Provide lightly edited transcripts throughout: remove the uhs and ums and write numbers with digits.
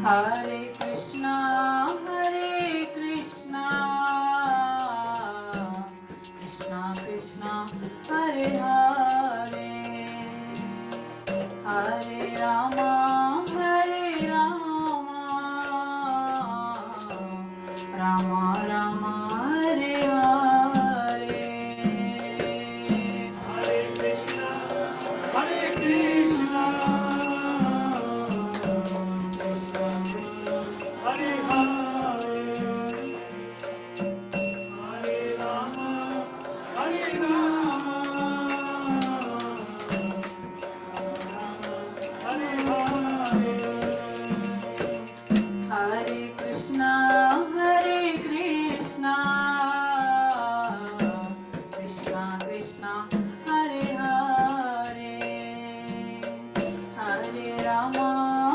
Hare Krishna, Hare Rama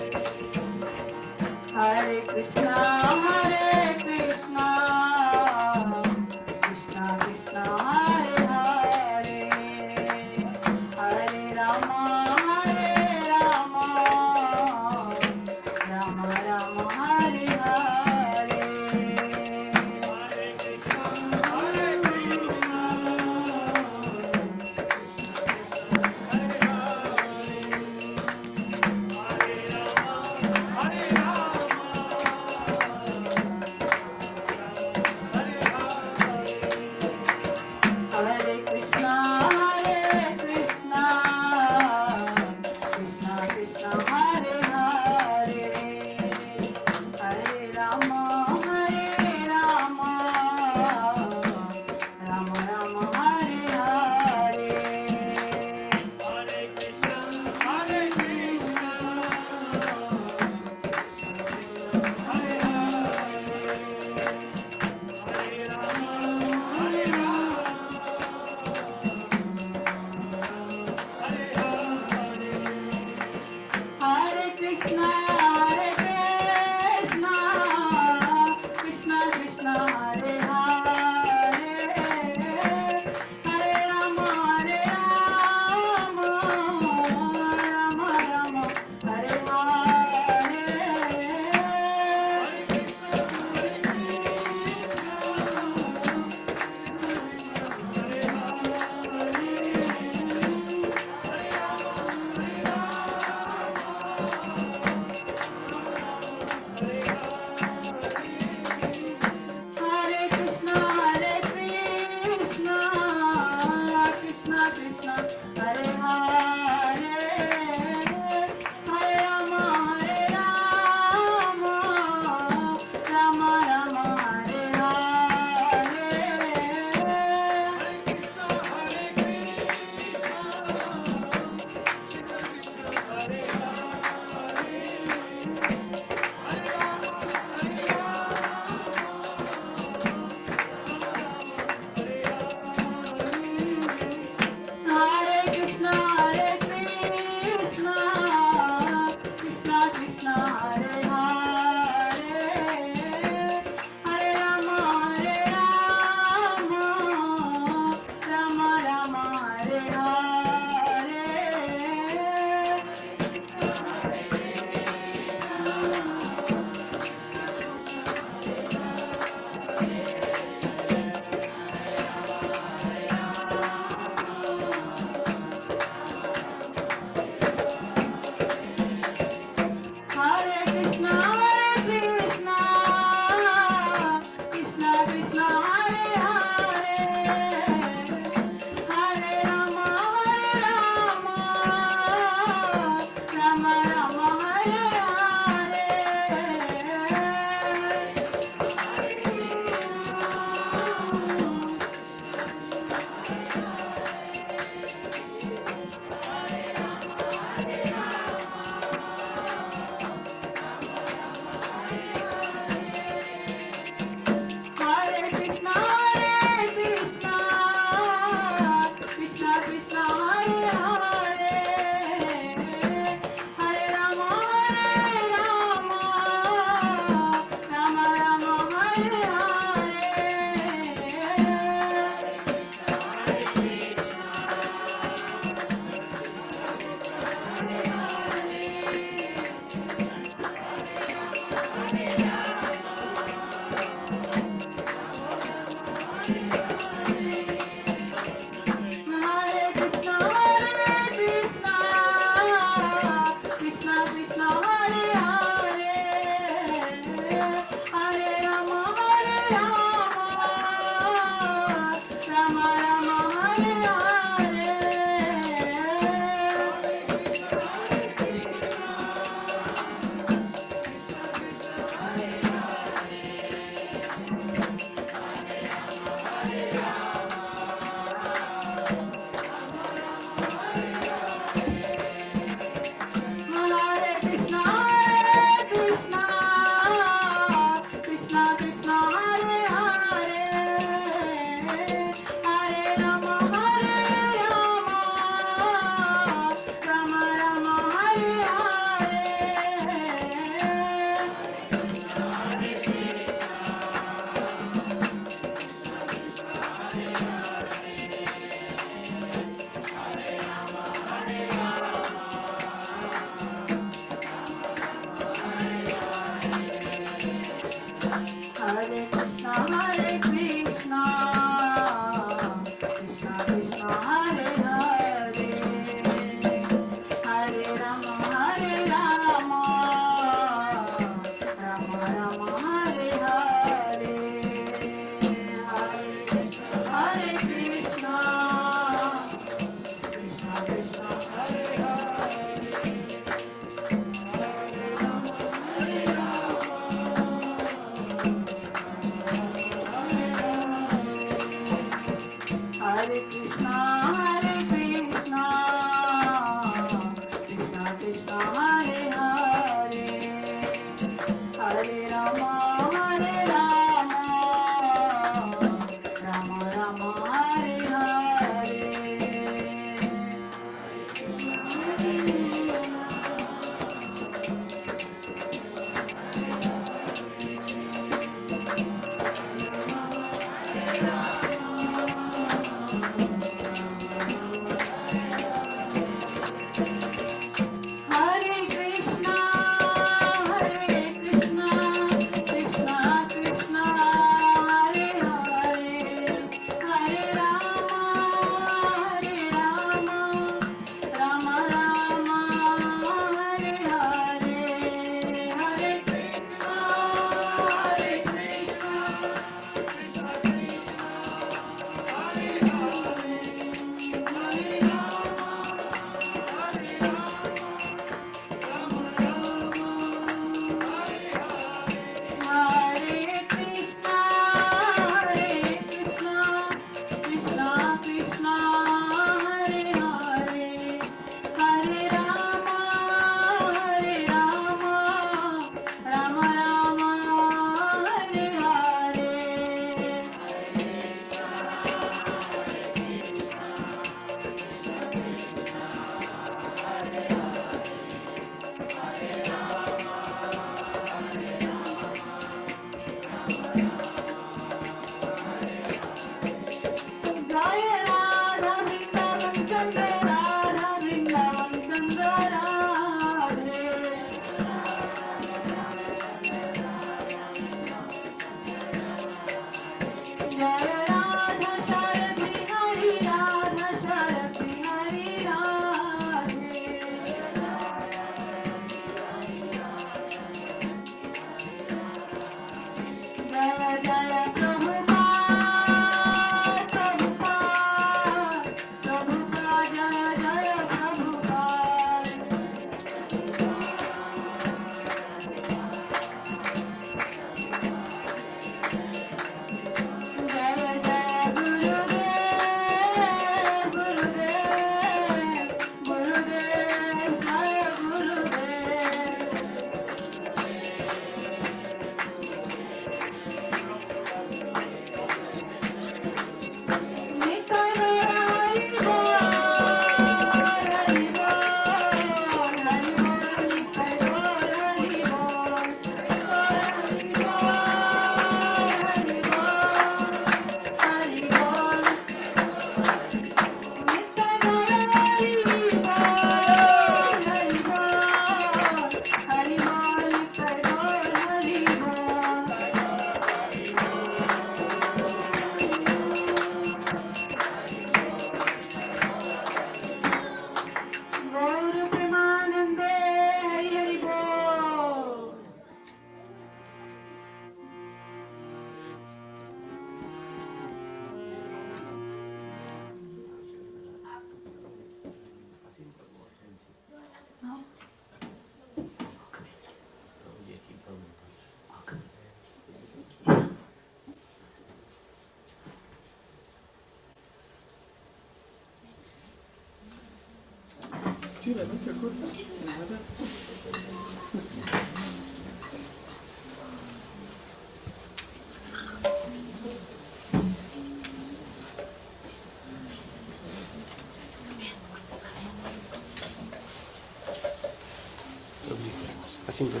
Simple.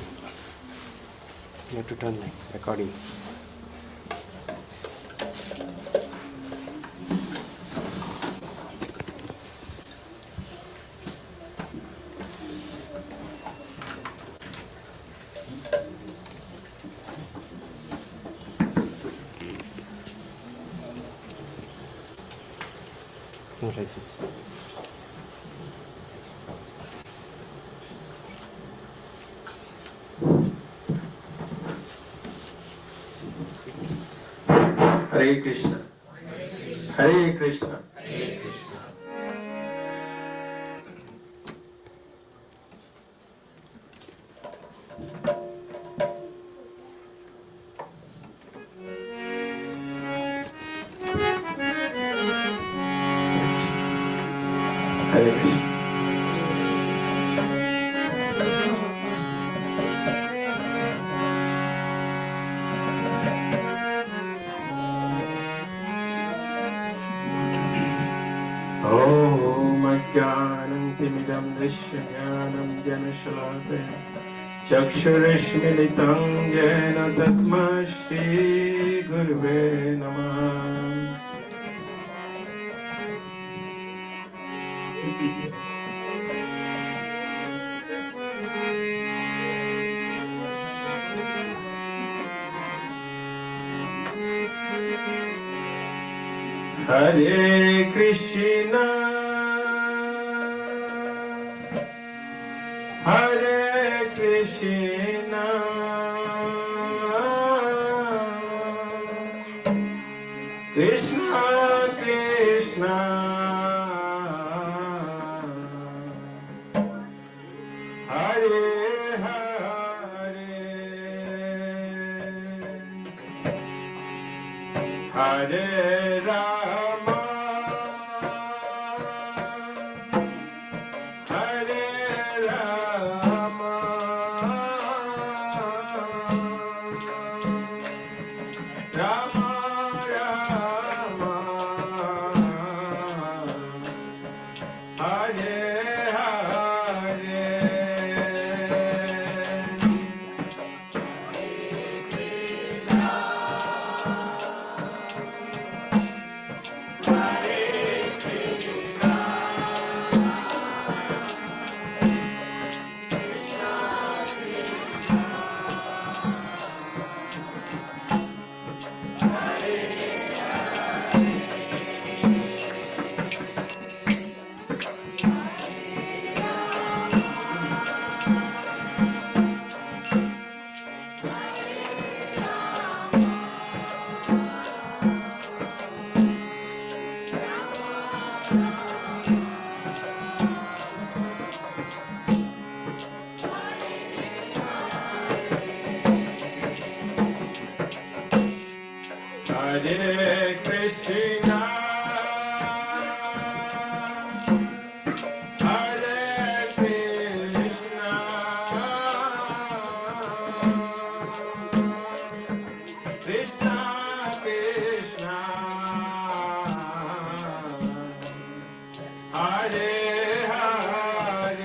You have to turn the recording. Like this. Hare Krishna, Hare Krishna, Hare Krishna. Hare Krishna. ज्ञानंतिमिदं दृश्यज्ञानं जनशलाकया चक्षुरुष्मीलितं येन तस्मै श्रीगुरुवे नमः। Hare Krishna, Hare Krishna, Krishna Krishna, Hare Hare, Hare Rama, Hare Rama, Rama Rama, Hare Hare. Hare Krishna, Hare Krishna, Krishna Krishna, Hare Hare,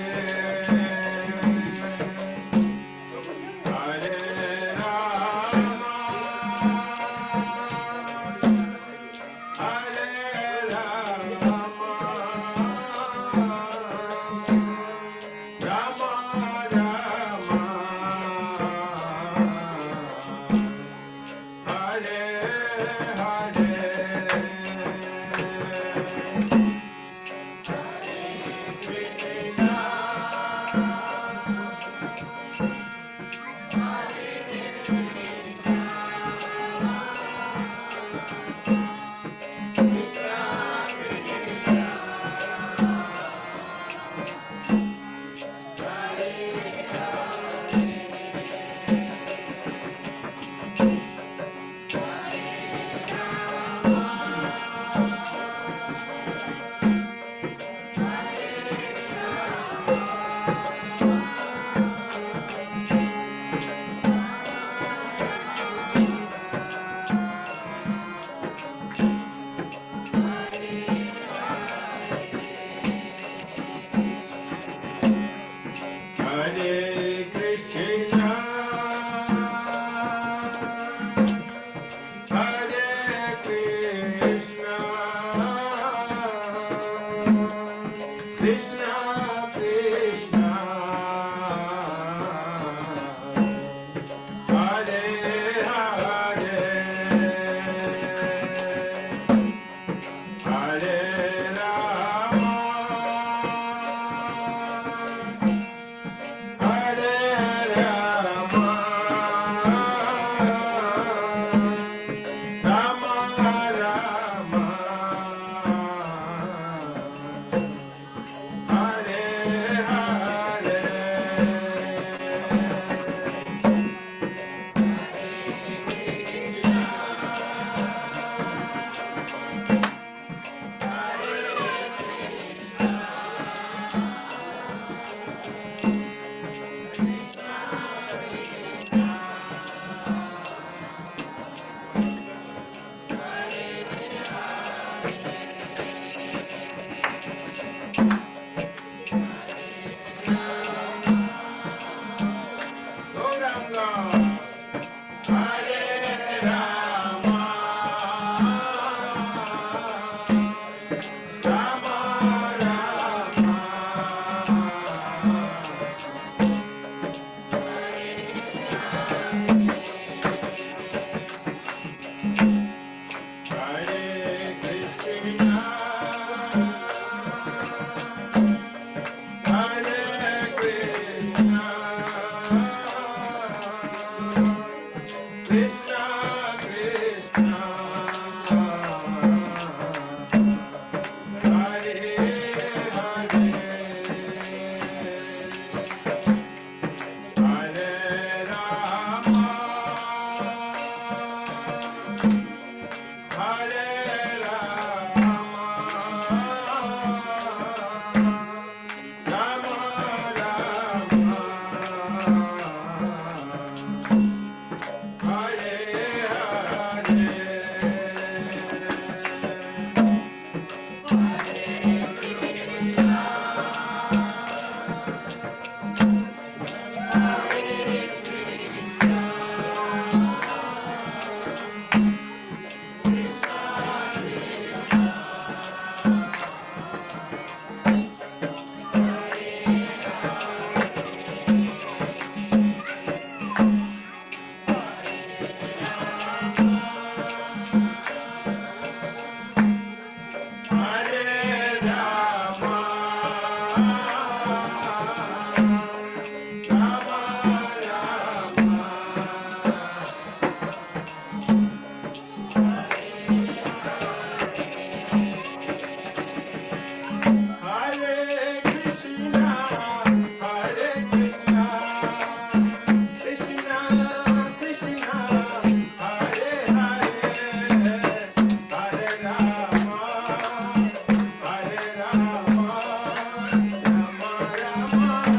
Hare Rama, Rama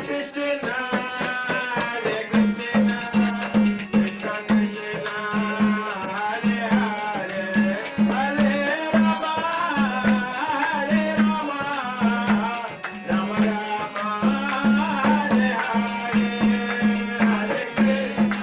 Krishna, Hare Krishna, Krishna Krishna, Hare Hare, Hare Rama, Hare Rama, Rama Rama, Hare Hare, Hare Krishna,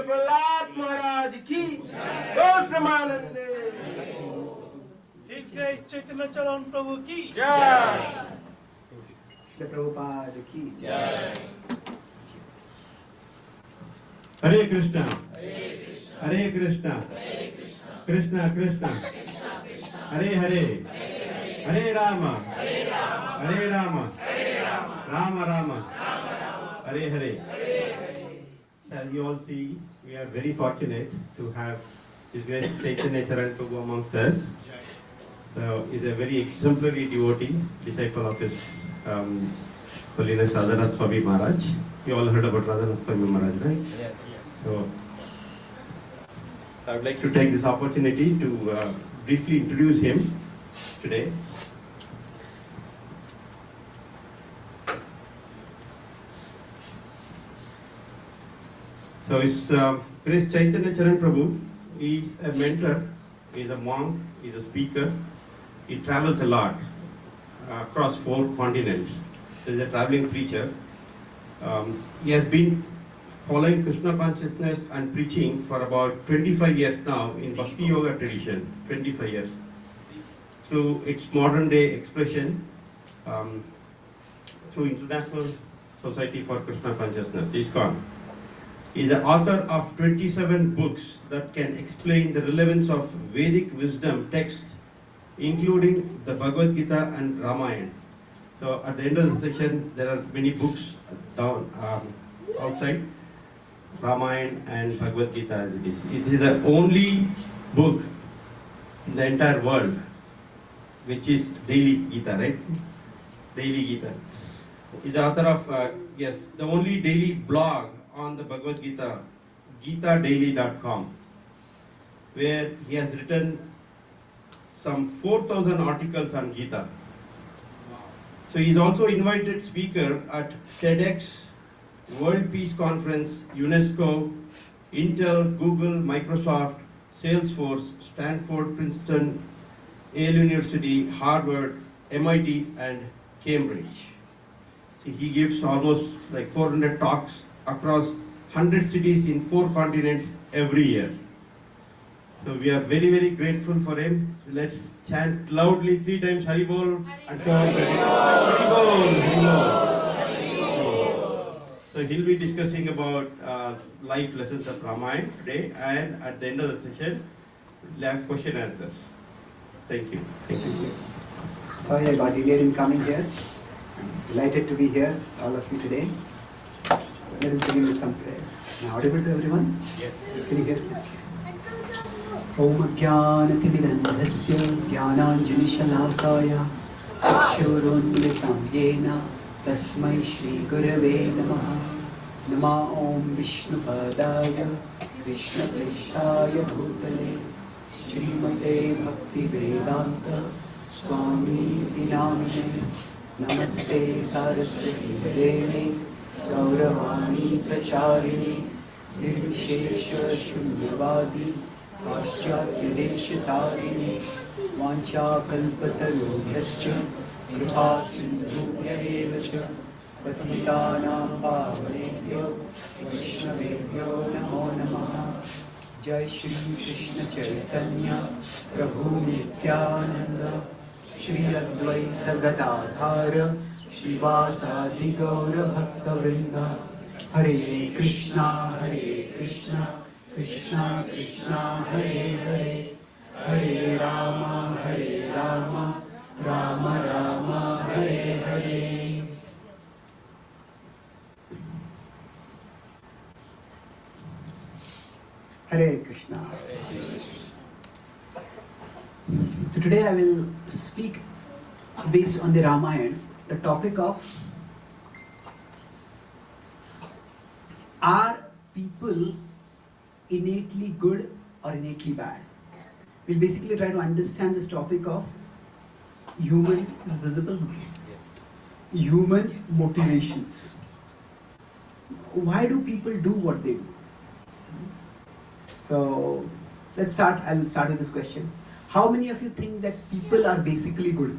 Prahlad महाराज की गौर प्रेमानंदे His Grace Chaitanya Charan Prabhu ki जय The Prabhupada ki jai. Hare Krishna. Hare Krishna. Krishna Krishna. Hare Hare. Hare Rama. Hare Rama. Rama Rama. Hare Hare. As you all see, we are very fortunate to have His Grace Chaitanya Charan Prabhu amongst us. So he's a very exemplary devotee, disciple of his Holiness Radhanath Swami Maharaj. You all heard about Radhanath Swami Maharaj, right? Yes. So I would like to take this opportunity to briefly introduce him today. So his Grace Chaitanya Charan Prabhu is a mentor, he is a monk, he is a speaker. He travels a lot across 4 continents. He is a traveling preacher. He has been following Krishna consciousness and preaching for about 25 years now in Bhakti Yoga tradition, 25 years. Through its modern day expression, through International Society for Krishna Consciousness, ISKCON. He is the author of 27 books that can explain the relevance of Vedic wisdom texts, including the Bhagavad Gita and Ramayana. So at the end of the session, there are many books down outside, Ramayana and Bhagavad Gita as it is. It is the only book in the entire world which is daily Gita, right? Daily Gita. He is the author of, the only daily blog on the Bhagavad Gita, GitaDaily.com, where he has written some 4,000 articles on Gita. So he is also invited speaker at TEDx, World Peace Conference, UNESCO, Intel, Google, Microsoft, Salesforce, Stanford, Princeton, Yale University, Harvard, MIT, and Cambridge. So he gives almost like 400 talks across 100 cities in 4 continents every year. So we are very, very grateful for him. Let's chant loudly 3 times Hari Bol and come Hari Bol, Hari Bol. So he'll be discussing about life lessons of Ramayana today, and at the end of the session, we'll have question answers. Thank you. Thank you. Sorry I got delayed in coming here. I'm delighted to be here, all of you today. So let us begin with some prayers. Am I audible to everyone? Yes. Can you hear me? Om Jnanatimirandhasya Jnananjalishalakaya Chakshurunmritam Yena Tasmai Shri Gurave Namaha Nama Om Vishnupadaya Krishna Preshaya Bhutale Srimate Bhakti Vedanta Swami Dinamine Namaste Saraswati Deve Gauravani Pracharini Nirvishesha Shunyavadi Paschatyadesh-tarini Vancha-kalpatarubhyascha Kripa-sindhubhya-eva-cha Patitanam pavanebhyo Vaishnavebhyo namo namaha Jai Shri Krishna Chaitanya Prabhu Nityananda Shri Advaita Gadadhara Shivasadi Gaura Bhakta Vrinda Hare Krishna Krishna Krishna, Hare Hare, Hare Rama, Rama Rama, Hare Hare. Hare Krishna. So today I will speak based on the Ramayana, the topic of are people innately good or innately bad. We'll basically try to understand this topic of human, is visible? Human motivations. Why do people do what they do? So let's start. I'll start with this question. How many of you think that people are basically good?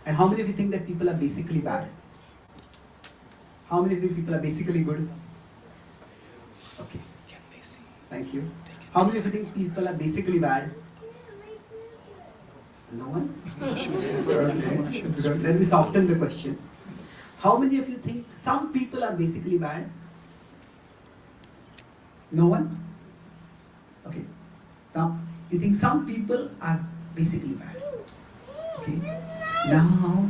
And how many of you think that people are basically bad? How many of you think people are basically good? Okay. Thank you. How many of you think people are basically bad? No one? Okay. Let me soften the question. How many of you think some people are basically bad? No one? Okay. You think some people are basically bad. Okay. Now,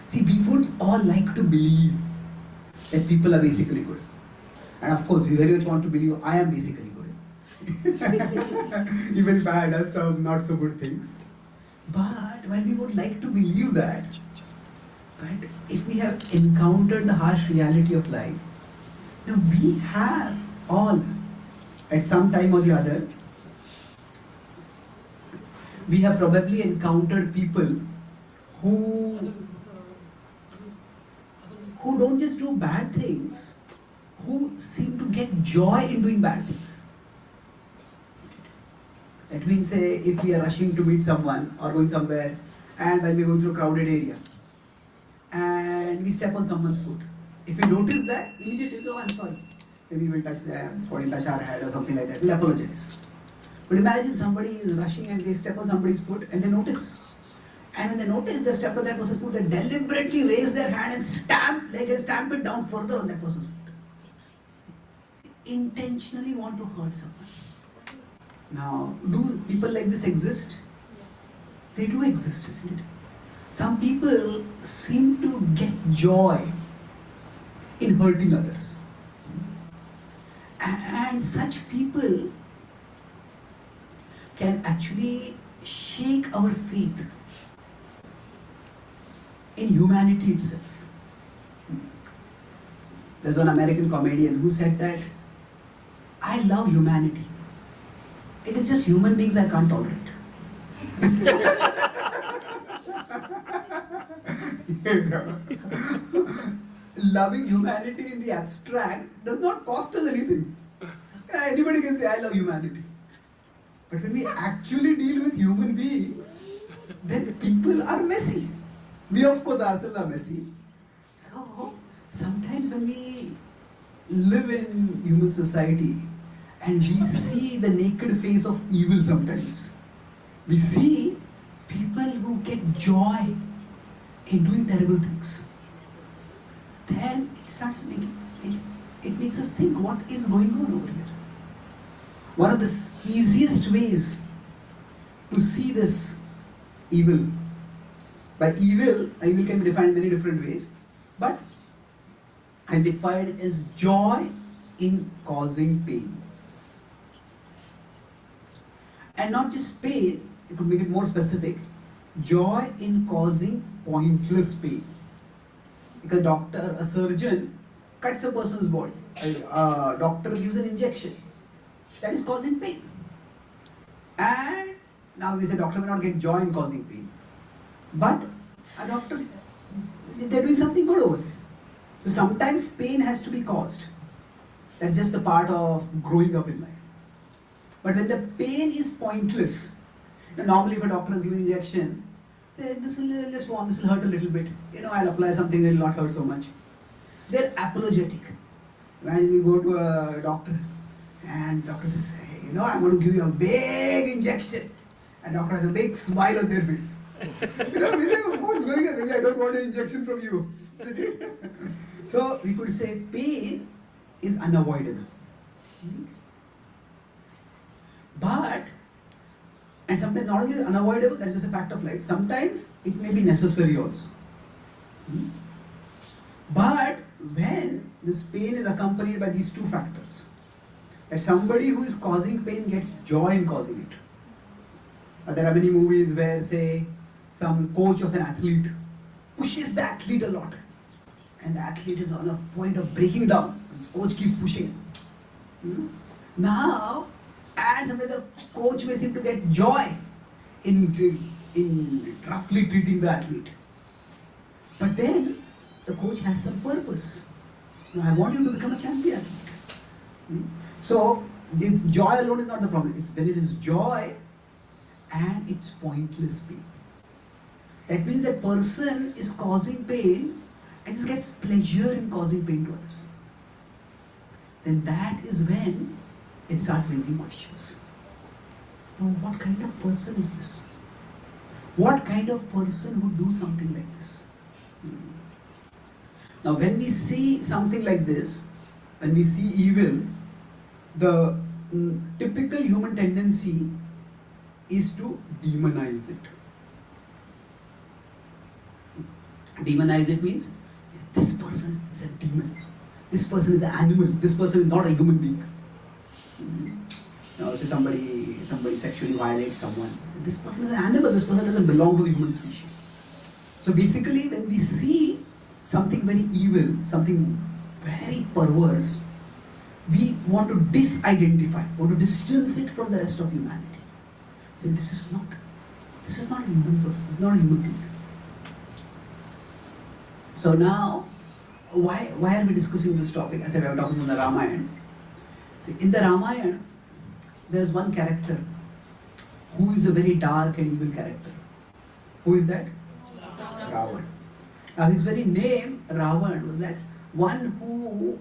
see, we would all like to believe that people are basically good. And of course, we very much want to believe I am basically good. Even if I had done some not so good things. But while we would like to believe that, but if we have encountered the harsh reality of life, we have all, at some time or the other, we have probably encountered people who don't just do bad things, who seem to get joy in doing bad things. That means, say, if we are rushing to meet someone or going somewhere, and when we go through a crowded area, and we step on someone's foot, if we notice that, immediately go, I'm sorry. Maybe we'll touch them, or we'll touch our head or something like that. We'll apologize. But imagine somebody is rushing and they step on somebody's foot and they notice. And when they notice they step on that person's foot, they deliberately raise their hand and stamp it down further on that person's foot. Intentionally want to hurt someone. Now, do people like this exist? They do exist, isn't it? Some people seem to get joy in hurting others. And such people can actually shake our faith in humanity itself. There's one American comedian who said that, I love humanity. It is just human beings I can't tolerate. Loving humanity in the abstract does not cost us anything. Anybody can say, I love humanity. But when we actually deal with human beings, then people are messy. We of course ourselves are messy. So sometimes when we live in human society and we see the naked face of evil sometimes, we see people who get joy in doing terrible things. Then it makes us think, what is going on over here? One of the easiest ways to see this evil, by evil can be defined in many different ways, but I define it as joy in causing pain. And not just pain, it could make it more specific, joy in causing pointless pain. Because a surgeon cuts a person's body, a doctor gives an injection, that is causing pain. And now we say doctor may not get joy in causing pain, but a doctor, they're doing something good over there. So sometimes pain has to be caused. That's just a part of growing up in life. But when the pain is pointless, normally if a doctor is giving injection, say this will hurt a little bit. I'll apply something that will not hurt so much. They're apologetic. Imagine we go to a doctor and doctor says, hey, I'm going to give you a big injection. And doctor has a big smile on their face. What's going on? Maybe I don't want an injection from you. So we could say pain is unavoidable. But, and sometimes not only is unavoidable, that's just a fact of life, sometimes it may be necessary also. But when this pain is accompanied by these two factors, that somebody who is causing pain gets joy in causing it. There are many movies where, say, some coach of an athlete pushes the athlete a lot, and the athlete is on the point of breaking down. The coach keeps pushing him. Now, and sometimes the coach may seem to get joy in roughly treating the athlete. But then the coach has some purpose. I want you to become a champion. So it's joy alone is not the problem. It's when it is joy and it's pointless pain. That means that person is causing pain and just gets pleasure in causing pain to others. Then that is when it starts raising questions. Now, what kind of person is this? What kind of person would do something like this? Now, when we see something like this, when we see evil, the typical human tendency is to demonize it. Demonize it means this person is a demon, this person is an animal, this person is not a human being. Now, if somebody sexually violates someone, this person is an animal, this person doesn't belong to the human species. So basically, when we see something very evil, something very perverse, we want to disidentify, want to distance it from the rest of humanity. Say, this is not a human person, this is not a human being. So now, why are we discussing this topic? I said we are talking in the Ramayana. See, in the Ramayana, there is one character who is a very dark and evil character. Who is that? Ravan. Now his very name, Ravan, was that one who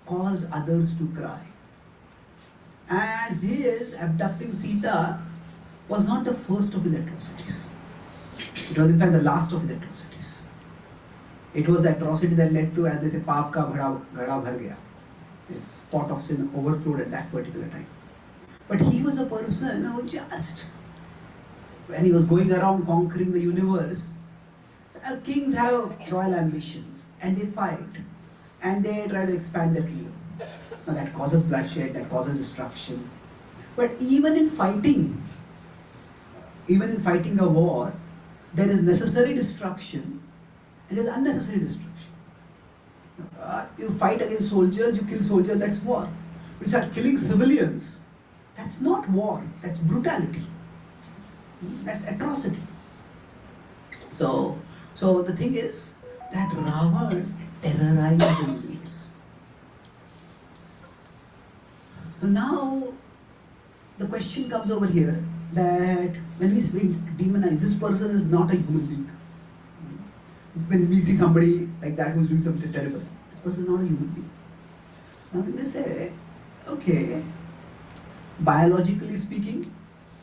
caused others to cry. And his abducting Sita was not the first of his atrocities. It was in fact the last of his atrocities. It was the atrocity that led to, as they say, Paap ka ghada bhar gaya. His pot of sin overflowed at that particular time. But he was a person who just, when he was going around conquering the universe, kings have royal ambitions and they fight and they try to expand their kingdom. Now that causes bloodshed, that causes destruction. But even in fighting a war, there is necessary destruction and there is unnecessary destruction. You fight against soldiers, you kill soldiers, that's war. But you start killing civilians, that's not war, that's brutality. That's atrocity. So the thing is that Ravan terrorized the universe. Now the question comes over here that when we demonize, this person is not a human being. When we see somebody like that who's doing something terrible, this person is not a human being. Now we may say, okay, biologically speaking,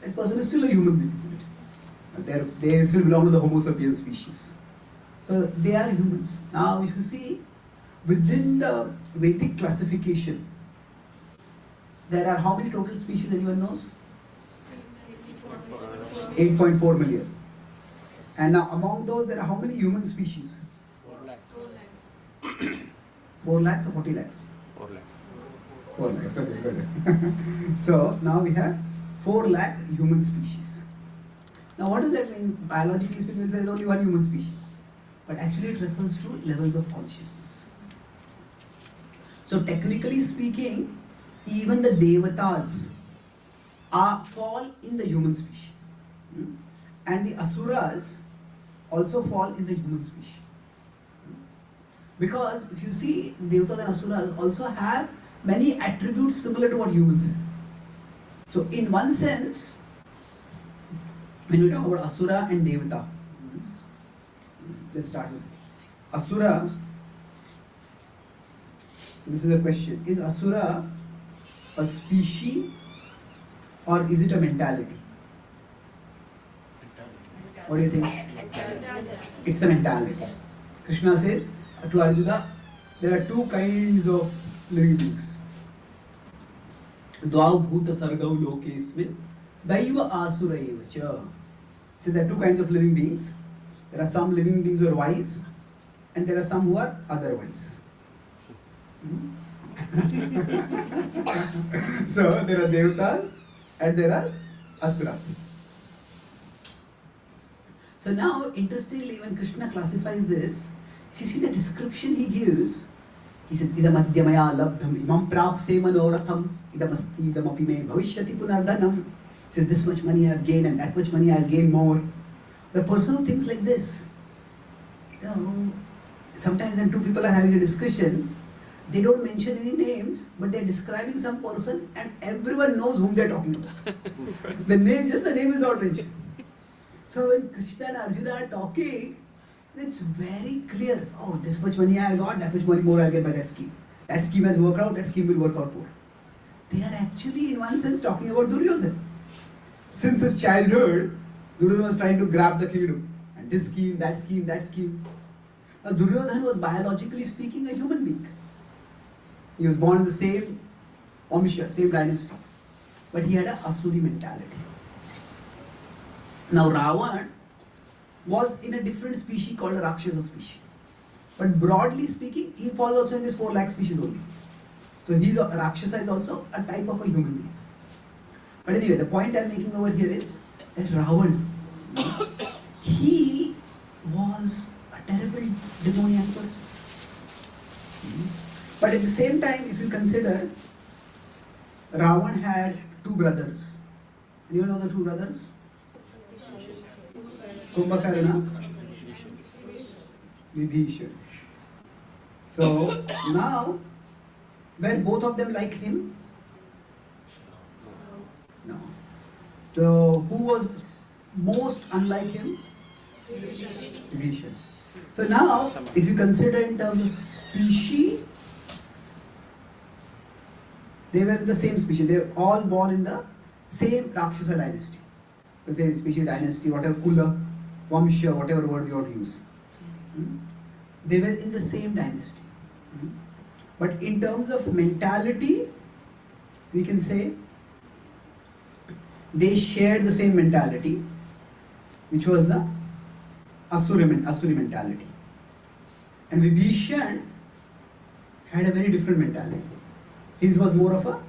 that person is still a human being, isn't it? They still belong to the Homo sapiens species. So they are humans. Now if you see, within the Vedic classification, there are how many total species, anyone knows? 8.4 million. And now among those, there are how many human species? 4 lakhs. 4 lakhs or 40 lakhs? 4 lakhs. 4 lakhs, okay, good. So now we have 4 lakh human species. Now what does that mean? Biologically speaking, there is only one human species. But actually it refers to levels of consciousness. So technically speaking, even the devatas fall in the human species. And the asuras also fall in the human species. Because if you see, devatas and asuras also have many attributes similar to what humans have. So in one sense, when you talk about asura and devata, let's start with it. Asura. So this is a question. Is asura a species or is it a mentality? What do you think? It's a mentality. Krishna says to Arjuna, there are two kinds of living beings. Dvav bhuta sargau lokesmin daiva asura evacha. So there are two kinds of living beings. There are some living beings who are wise and there are some who are otherwise. So there are devatas and there are asuras. So now interestingly, when Krishna classifies this, if you see the description he gives, he says, idam adhyamaya labdham imam prapse manoratham idam asti idam api me bhavishyati punardhanam. He says, this much money I have gained and that much money I will gain more. The person who thinks like this, sometimes when two people are having a discussion, they don't mention any names, but they're describing some person and everyone knows whom they're talking about. The name is not mentioned. So when Krishna and Arjuna are talking, it's very clear. Oh, this much money I got, that much money more I'll get by that scheme. That scheme has worked out, that scheme will work out more. they are actually in one sense talking about Duryodhana. Since his childhood, Duryodhana was trying to grab the kingdom. And this scheme, that scheme, that scheme. Now Duryodhana was biologically speaking a human being. He was born in the same Vamsha, same dynasty. But he had an Asuri mentality. Now Ravan was in a different species called a Rakshasa species. But broadly speaking, he falls also in this 4 lakh species only. So he's a Rakshasa is also a type of a human being. But anyway, the point I'm making over here is that Ravan, he was a terrible demoniac person. But at the same time, if you consider, Ravan had 2 brothers. Do you know the 2 brothers? Kumbhakarna, Vibhishan. So now, were both of them like him? No. So who was most unlike him? Vibhishan. So now, if you consider in terms of species, they were in the same species. They were all born in the same Rakshasa dynasty. The same species, dynasty, whatever, Kula, Vamsha, whatever word we ought to use. They were in the same dynasty. But in terms of mentality, we can say they shared the same mentality, which was the Asuri mentality. And Vibhishan had a very different mentality. His was more of a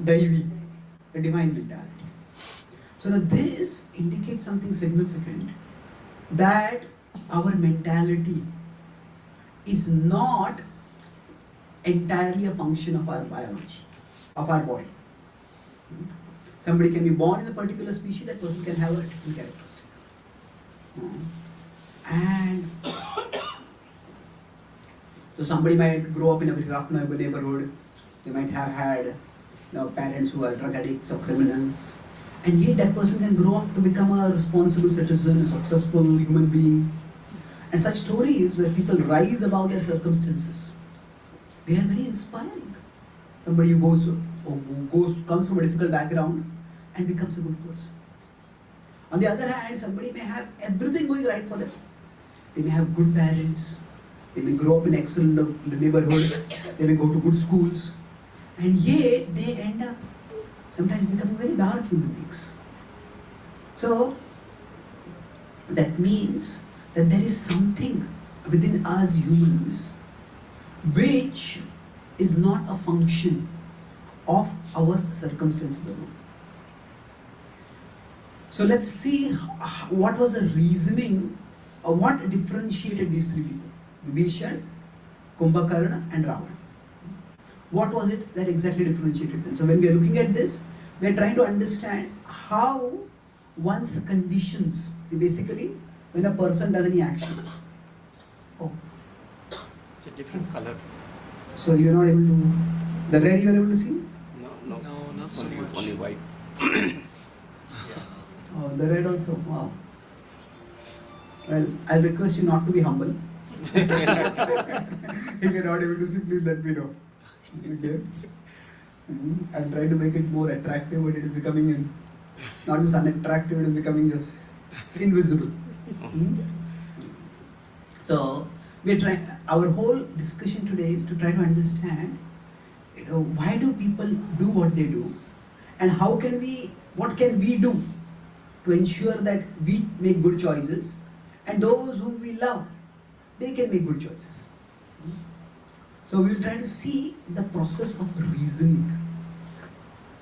Daivi, a divine mentality. So now this indicates something significant, that our mentality is not entirely a function of our biology, of our body. Somebody can be born in a particular species, that person can have a different characteristic. And so somebody might grow up in a very rough neighborhood, they might have had parents who are drug addicts or criminals, and yet that person can grow up to become a responsible citizen, a successful human being. And such stories where people rise above their circumstances, they are very inspiring. Somebody who comes from a difficult background and becomes a good person. On the other hand, somebody may have everything going right for them. They may have good parents, they may grow up in excellent neighborhood, they may go to good schools, and yet they end up sometimes becoming very dark human beings. So that means that there is something within us humans which is not a function of our circumstances alone. So let's see what was the reasoning, or what differentiated these 3 people, Vibhishan, Kumbhakarna and Ravan. What was it that exactly differentiated them? So when we are looking at this, we are trying to understand how one's conditions, see basically when a person does any actions. Oh, It's a different color. so you are not able to, the red you are able to see? No, not so only, much. only white. Oh, the red also, wow. Well, I'll request you not to be humble. If you're not able to see, please let me know. Okay? I'll try to make it more attractive, but it is becoming not just unattractive, it is becoming just invisible. So, we're trying, our whole discussion today is to try to understand, why do people do what they do, and what can we do to ensure that we make good choices, and those whom we love, they can make good choices. So we will try to see the process of reasoning.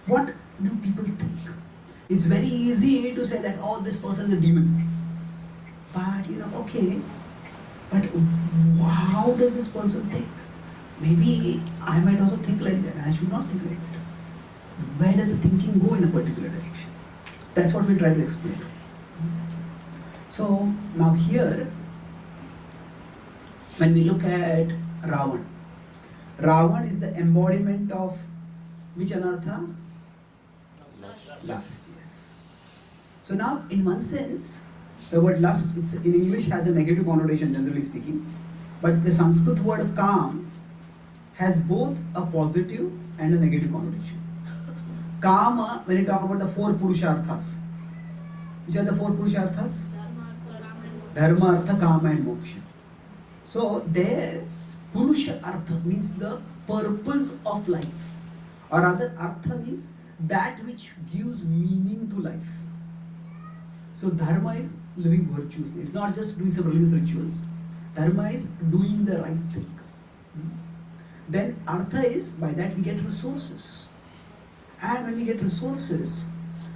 What do people think? It's very easy to say that, oh, this person is a demon. But okay, but how does this person think? Maybe I might also think like that, I should not think like that. Where does the thinking go in a particular direction? That's what we'll try to explain. So now here, when we look at Ravan, Ravan is the embodiment of which anartha? Lust, yes. So now, in one sense, the word lust, it's in English has a negative connotation, generally speaking, but the Sanskrit word kam has both a positive and a negative connotation. Kama, when you talk about the four Purusharthas, which are the four Purusharthas? Dharma, Artha, Kama and Moksha. So there, Purusha Artha means the purpose of life. Or rather, Artha means that which gives meaning to life. So Dharma is living virtuously. It's not just doing some religious rituals. Dharma is doing the right thing. Then Artha is, by that we get resources. And when we get resources,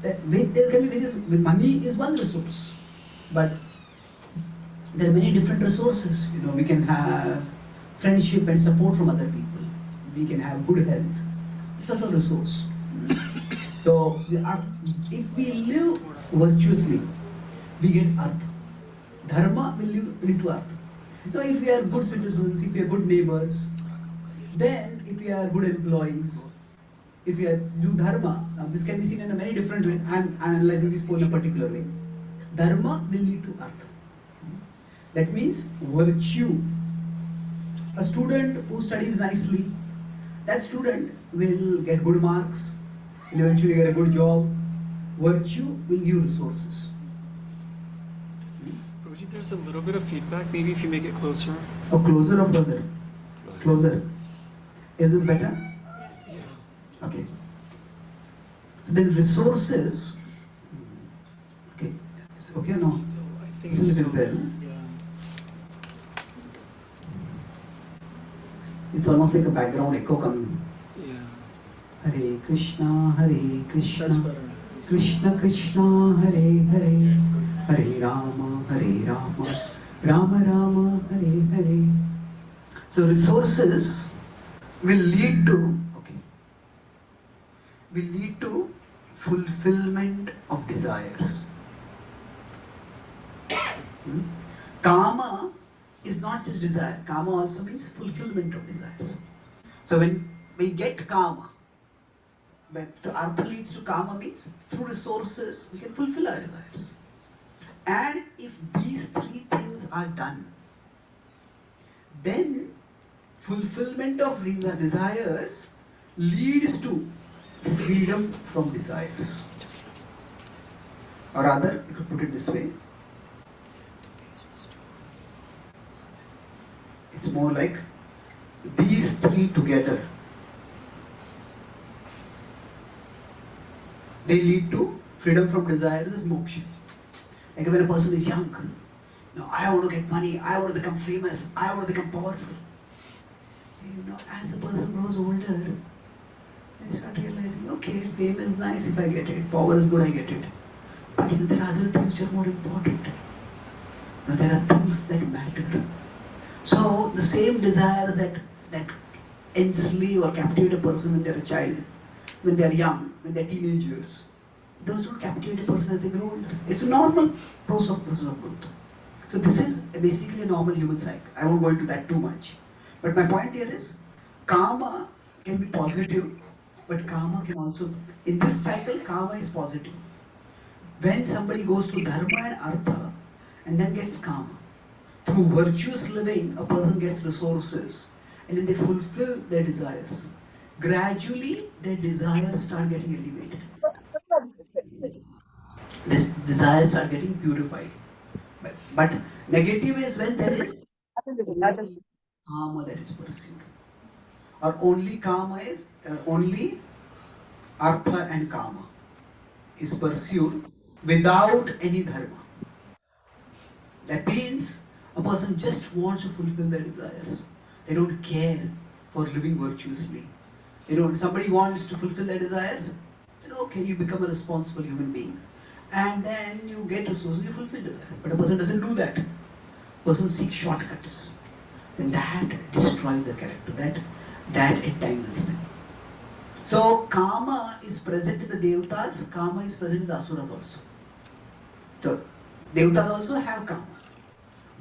there can be various, money is one resource. But there are many different resources. We can have friendship and support from other people. We can have good health. It's also a resource. So, if we live virtuously, we get Artha. Dharma will live into Artha. Now, if we are good citizens, if we are good neighbors, then if we are good employees, if we do Dharma, now this can be seen in a many different ways. I'm analyzing this in a particular way. Dharma will lead to Artha. That means virtue. A student who studies nicely, that student will get good marks, will eventually get a good job. Virtue will give resources. Roji, there's a little bit of feedback. Maybe if you make it closer. Oh, closer or further? Closer. Is this better? Yeah. Okay. Then resources. Okay. Is it okay or no? Still, I think Still it's it is still there. Yeah. It's almost like a background echo coming. Yeah. Hare Krishna, Hare Krishna. That's better. Krishna Krishna, Hare Hare. Hare Rama, Hare Rama. Rama Rama, Hare Hare. So resources will lead to fulfillment of desires. Kama is not just desire. Kama also means fulfillment of desires. So when we get Kama, when the Artha leads to Kama means through resources we can fulfill our desires. And if these three things are done, then fulfillment of desires leads to freedom from desires. Or rather, you could put it this way. It's more like these three together, they lead to freedom from desires as moksha. Like when a person is young, I want to get money, I want to become famous, I want to become powerful. As a person grows older, they start realizing, okay, fame is nice if I get it, power is good, I get it. But there are other things which are more important. There are things that matter. So the same desire that enslave or captivate a person when they are a child, when they are young, when they are teenagers, those don't captivate a person as they grow older. It's a normal process of growth. So this is basically a normal human cycle. I won't go into that too much. But my point here is, karma can be positive, but karma can also, in this cycle, karma is positive. When somebody goes through dharma and artha, and then gets karma, through virtuous living, a person gets resources, and then they fulfill their desires. Gradually, their desires start getting elevated. These desires start getting purified. But negative is when there is only karma that is pursued. Or only karma is, only artha and karma is pursued without any dharma. That means a person just wants to fulfill their desires. They don't care for living virtuously. Somebody wants to fulfill their desires, then okay, you become a responsible human being. And then you get resources, you fulfill desires. But a person doesn't do that. A person seeks shortcuts. Then that destroys their character. That entangles them. So karma is present in the devatas, karma is present in the asuras also. So devatas also have karma.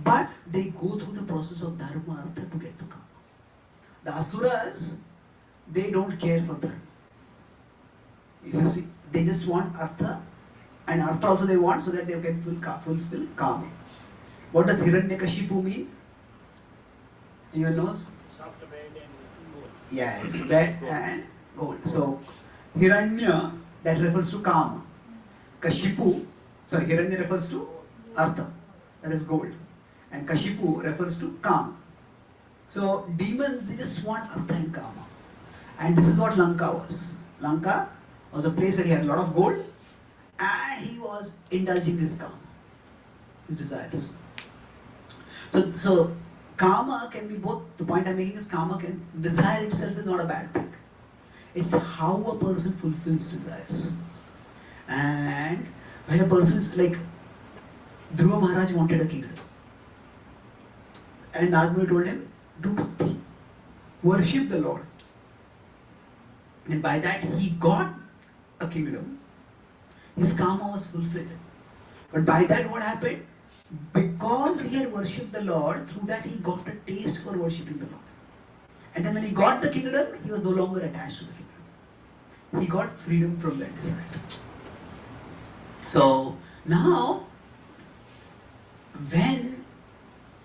But they go through the process of dharma artha to get to karma. The asuras, they don't care for dharma. If you see, they just want artha, and artha also they want so that they can fulfill karma. What does Hiranyakashipu mean? Anyone knows? Soft bed and gold. Yes, bed and gold. So Hiranya, that refers to Kama. Hiranya refers to Artha, that is gold. And Kashipu refers to Kama. So demons, they just want Artha and Kama. And this is what Lanka was. Lanka was a place where he had a lot of gold and he was indulging his Kama, his desires. So Kama can be both, the point I'm making is desire itself is not a bad thing. It's how a person fulfills desires. And when a person is like, Dhruva Maharaj wanted a kingdom. And Narmada told him, do bhakti, worship the Lord. And by that he got a kingdom. His karma was fulfilled. But by that what happened? Because he had worshipped the Lord, through that he got a taste for worshipping the Lord. And then when he got the kingdom, he was no longer attached to the kingdom. He got freedom from that desire. So now, when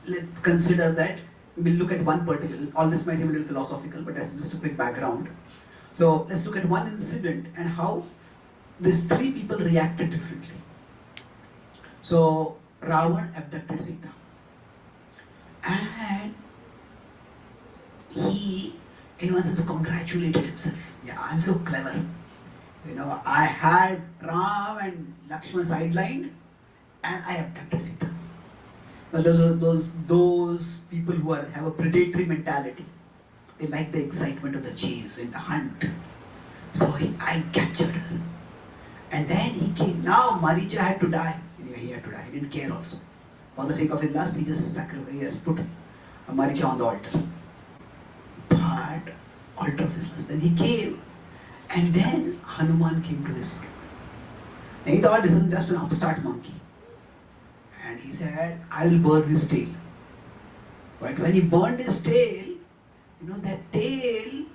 let's consider that, we'll look at one particular, all this might seem a little philosophical, but that's just a quick background. So let's look at one incident and how these three people reacted differently. So Ravan abducted Sita. And he, in one sense, congratulated himself. Yeah, I'm so clever. I had Ram and Lakshman sidelined and I abducted Sita. Now those people who have a predatory mentality, they like the excitement of the chase and the hunt. So I captured her. And then he came. Now Maricha had to die. Anyway, he had to die. He didn't care also. For the sake of his lust, he just put Maricha on the altar. But altar of his lust. Then he came, and then Hanuman came to his. And he thought this is just an upstart monkey. And he said, I will burn his tail. But when he burned his tail, that tail,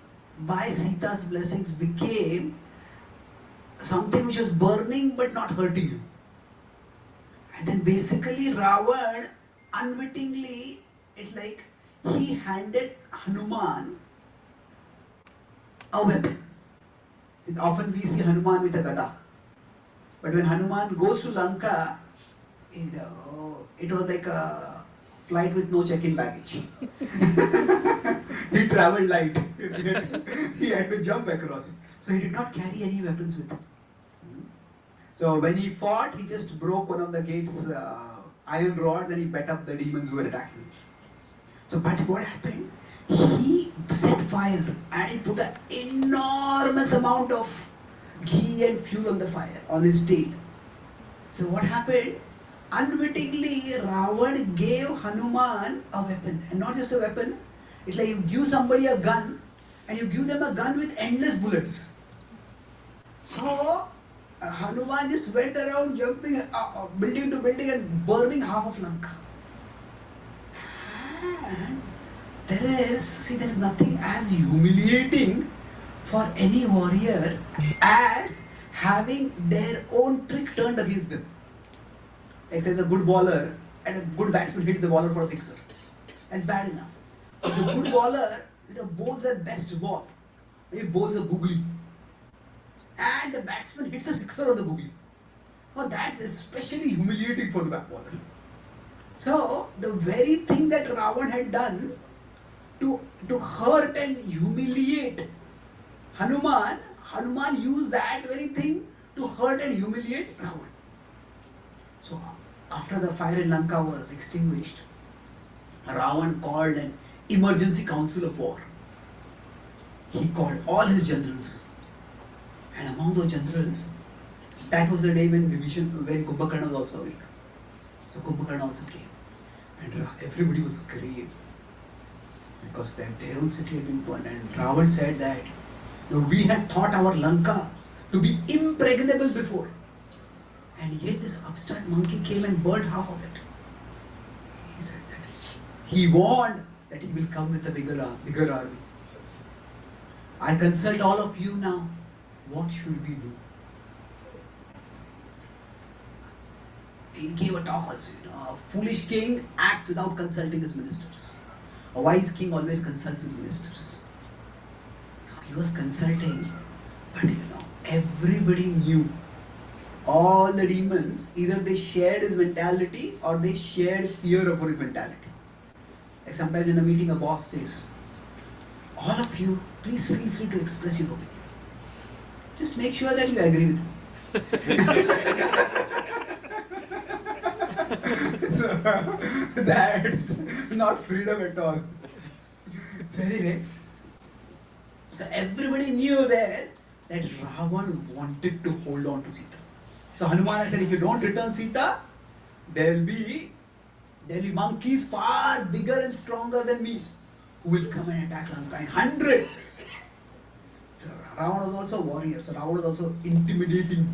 by Sita's blessings, became something which was burning but not hurting you. And then basically Ravan, unwittingly, it's like he handed Hanuman a weapon. Often we see Hanuman with a gada. But when Hanuman goes to Lanka, it was like a flight with no check-in baggage. He travelled light. He had to jump across. So he did not carry any weapons with him. So when he fought, he just broke one of the gate's iron rods and he bet up the demons who were attacking. So, but what happened? He set fire and he put an enormous amount of ghee and fuel on the fire, on his tail. So what happened? Unwittingly, Ravan gave Hanuman a weapon. And not just a weapon, it's like you give somebody a gun and you give them a gun with endless bullets. So, Hanuman just went around jumping building to building and burning half of Lanka. And there is nothing as humiliating for any warrior as having their own trick turned against them. Like there's a good bowler and a good batsman hits the bowler for a sixer. That's bad enough. But the good bowler bowls their best ball. He bowls a googly. And the batsman hits a sixer on the googly. Well, that's especially humiliating for the back bowler. So, the very thing that Ravan had done to hurt and humiliate Hanuman used that very thing to hurt and humiliate Ravan. So, after the fire in Lanka was extinguished, Ravan called an emergency council of war. He called all his generals. And among those generals, that was the day when Kumbhakarna was also awake. So Kumbhakarna also came. And everybody was grave. Because their own city had been burned. And Ravan said that we had thought our Lanka to be impregnable before. And yet this upstart monkey came and burned half of it. He said that he warned that he will come with a bigger army. I consult all of you now. What should we do? He gave a talk also. A foolish king acts without consulting his ministers. A wise king always consults his ministers. He was consulting, but everybody knew. All the demons, either they shared his mentality or they shared fear of his mentality. Like sometimes in a meeting, a boss says, all of you, please feel free to express your opinion. Just make sure that you agree with me. So, that's not freedom at all. So anyway, so everybody knew that Ravan wanted to hold on to Sita. So Hanuman said, if you don't return Sita, there'll be monkeys far bigger and stronger than me who will come and attack Lanka in hundreds. So Ravan was also a warrior. So Ravan was also intimidating.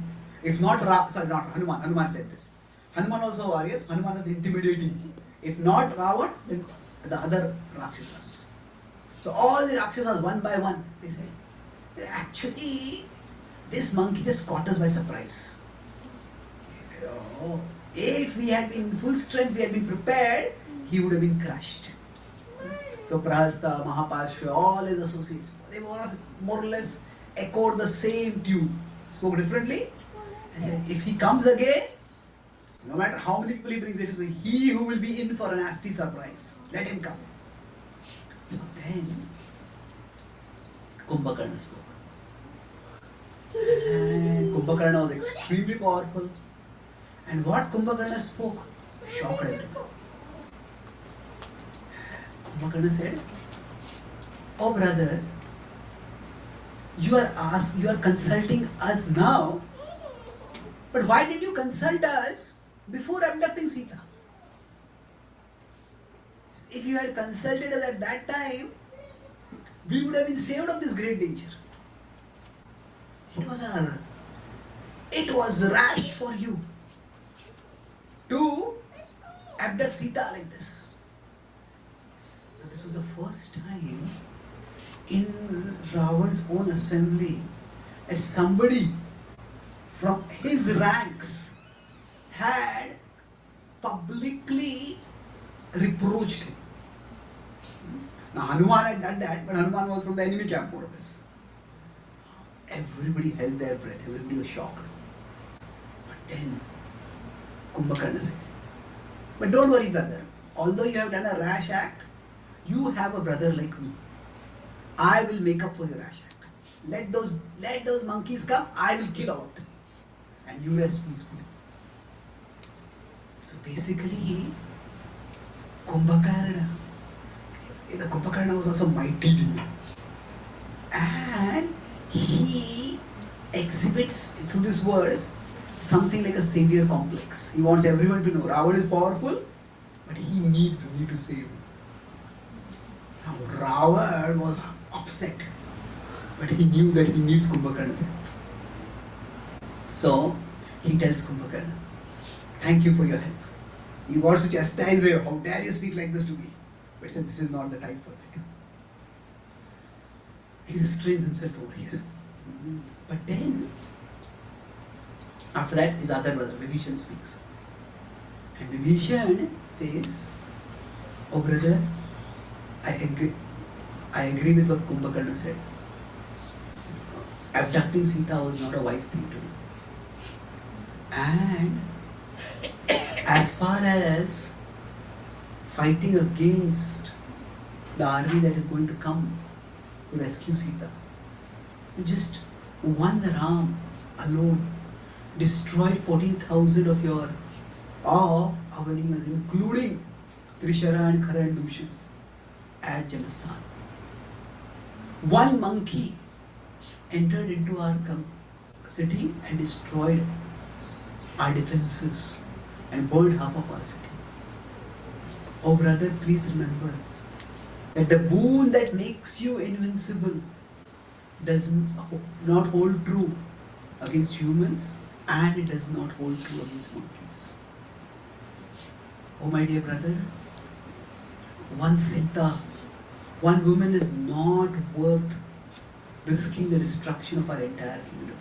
If not not Hanuman. Hanuman said this. Hanuman was also a warrior. Hanuman was intimidating. If not Ravan, then the other Rakshasas. So all the Rakshasas, one by one, they said, actually, this monkey just caught us by surprise. If we had been in full strength, we had been prepared, he would have been crushed. So Prahasta, Mahaparshva, all his associates, they more or less echoed the same tune, spoke differently. And said, if he comes again, no matter how many people he brings it, he who will be in for a nasty surprise. Let him come. So then, Kumbhakarna spoke. And Kumbhakarna was extremely powerful. And what Kumbhakarna spoke shocked everyone. Kumbhakarna said, oh brother, you are consulting us now, but why did you consult us before abducting Sita? If you had consulted us at that time, we would have been saved of this great danger. It was rash for you to abduct Sita like this. Now, this was the first time in Ravan's own assembly that somebody from his ranks had publicly reproached him. Now Hanuman had done that, but Hanuman was from the enemy camp more or less. Everybody held their breath, everybody was shocked. But then Kumbhakarna said, but don't worry brother, although you have done a rash act, you have a brother like me. I will make up for your rash act. Let those monkeys come, I will kill all of them. And you rest peacefully. So basically, Kumbhakarna was also mighty demon. And he exhibits through these words something like a savior complex. He wants everyone to know Ravan is powerful, but he needs me to save him. Now Ravan was upset, but he knew that he needs Kumbhakarna's help. So he tells Kumbhakarna, thank you for your help. He wants to chastise him. How dare you speak like this to me? But he said, this is not the time for that. He restrains himself over here. But then, after that, his other brother, Vibhishan, speaks. And Vibhishan says, oh brother, I agree with what Kumbhakarna said. Abducting Sita was not a wise thing to do. And as far as fighting against the army that is going to come to rescue Sita, just one ram alone destroyed 14,000 of our demons, including Trishara and Khara and Dushan at Janasthan. One monkey entered into our city and destroyed our defenses and burned half of our city. Oh brother, please remember that the boon that makes you invincible does not hold true against humans, and it does not hold true against monkeys. Oh my dear brother, one Sita, one woman is not worth risking the destruction of our entire kingdom.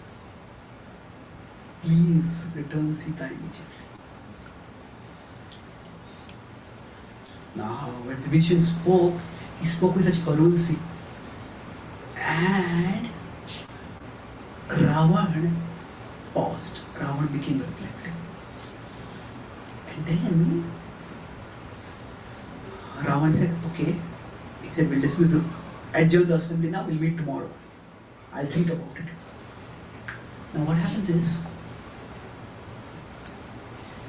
Please return Sita immediately. Now, when Vibhishan spoke, he spoke with such fervency. And Ravan paused. Ravan became reflective. And then Ravan said, okay. He said, we'll dismiss the adjourn the assembly now, we'll meet tomorrow. I'll think about it. Now what happens is,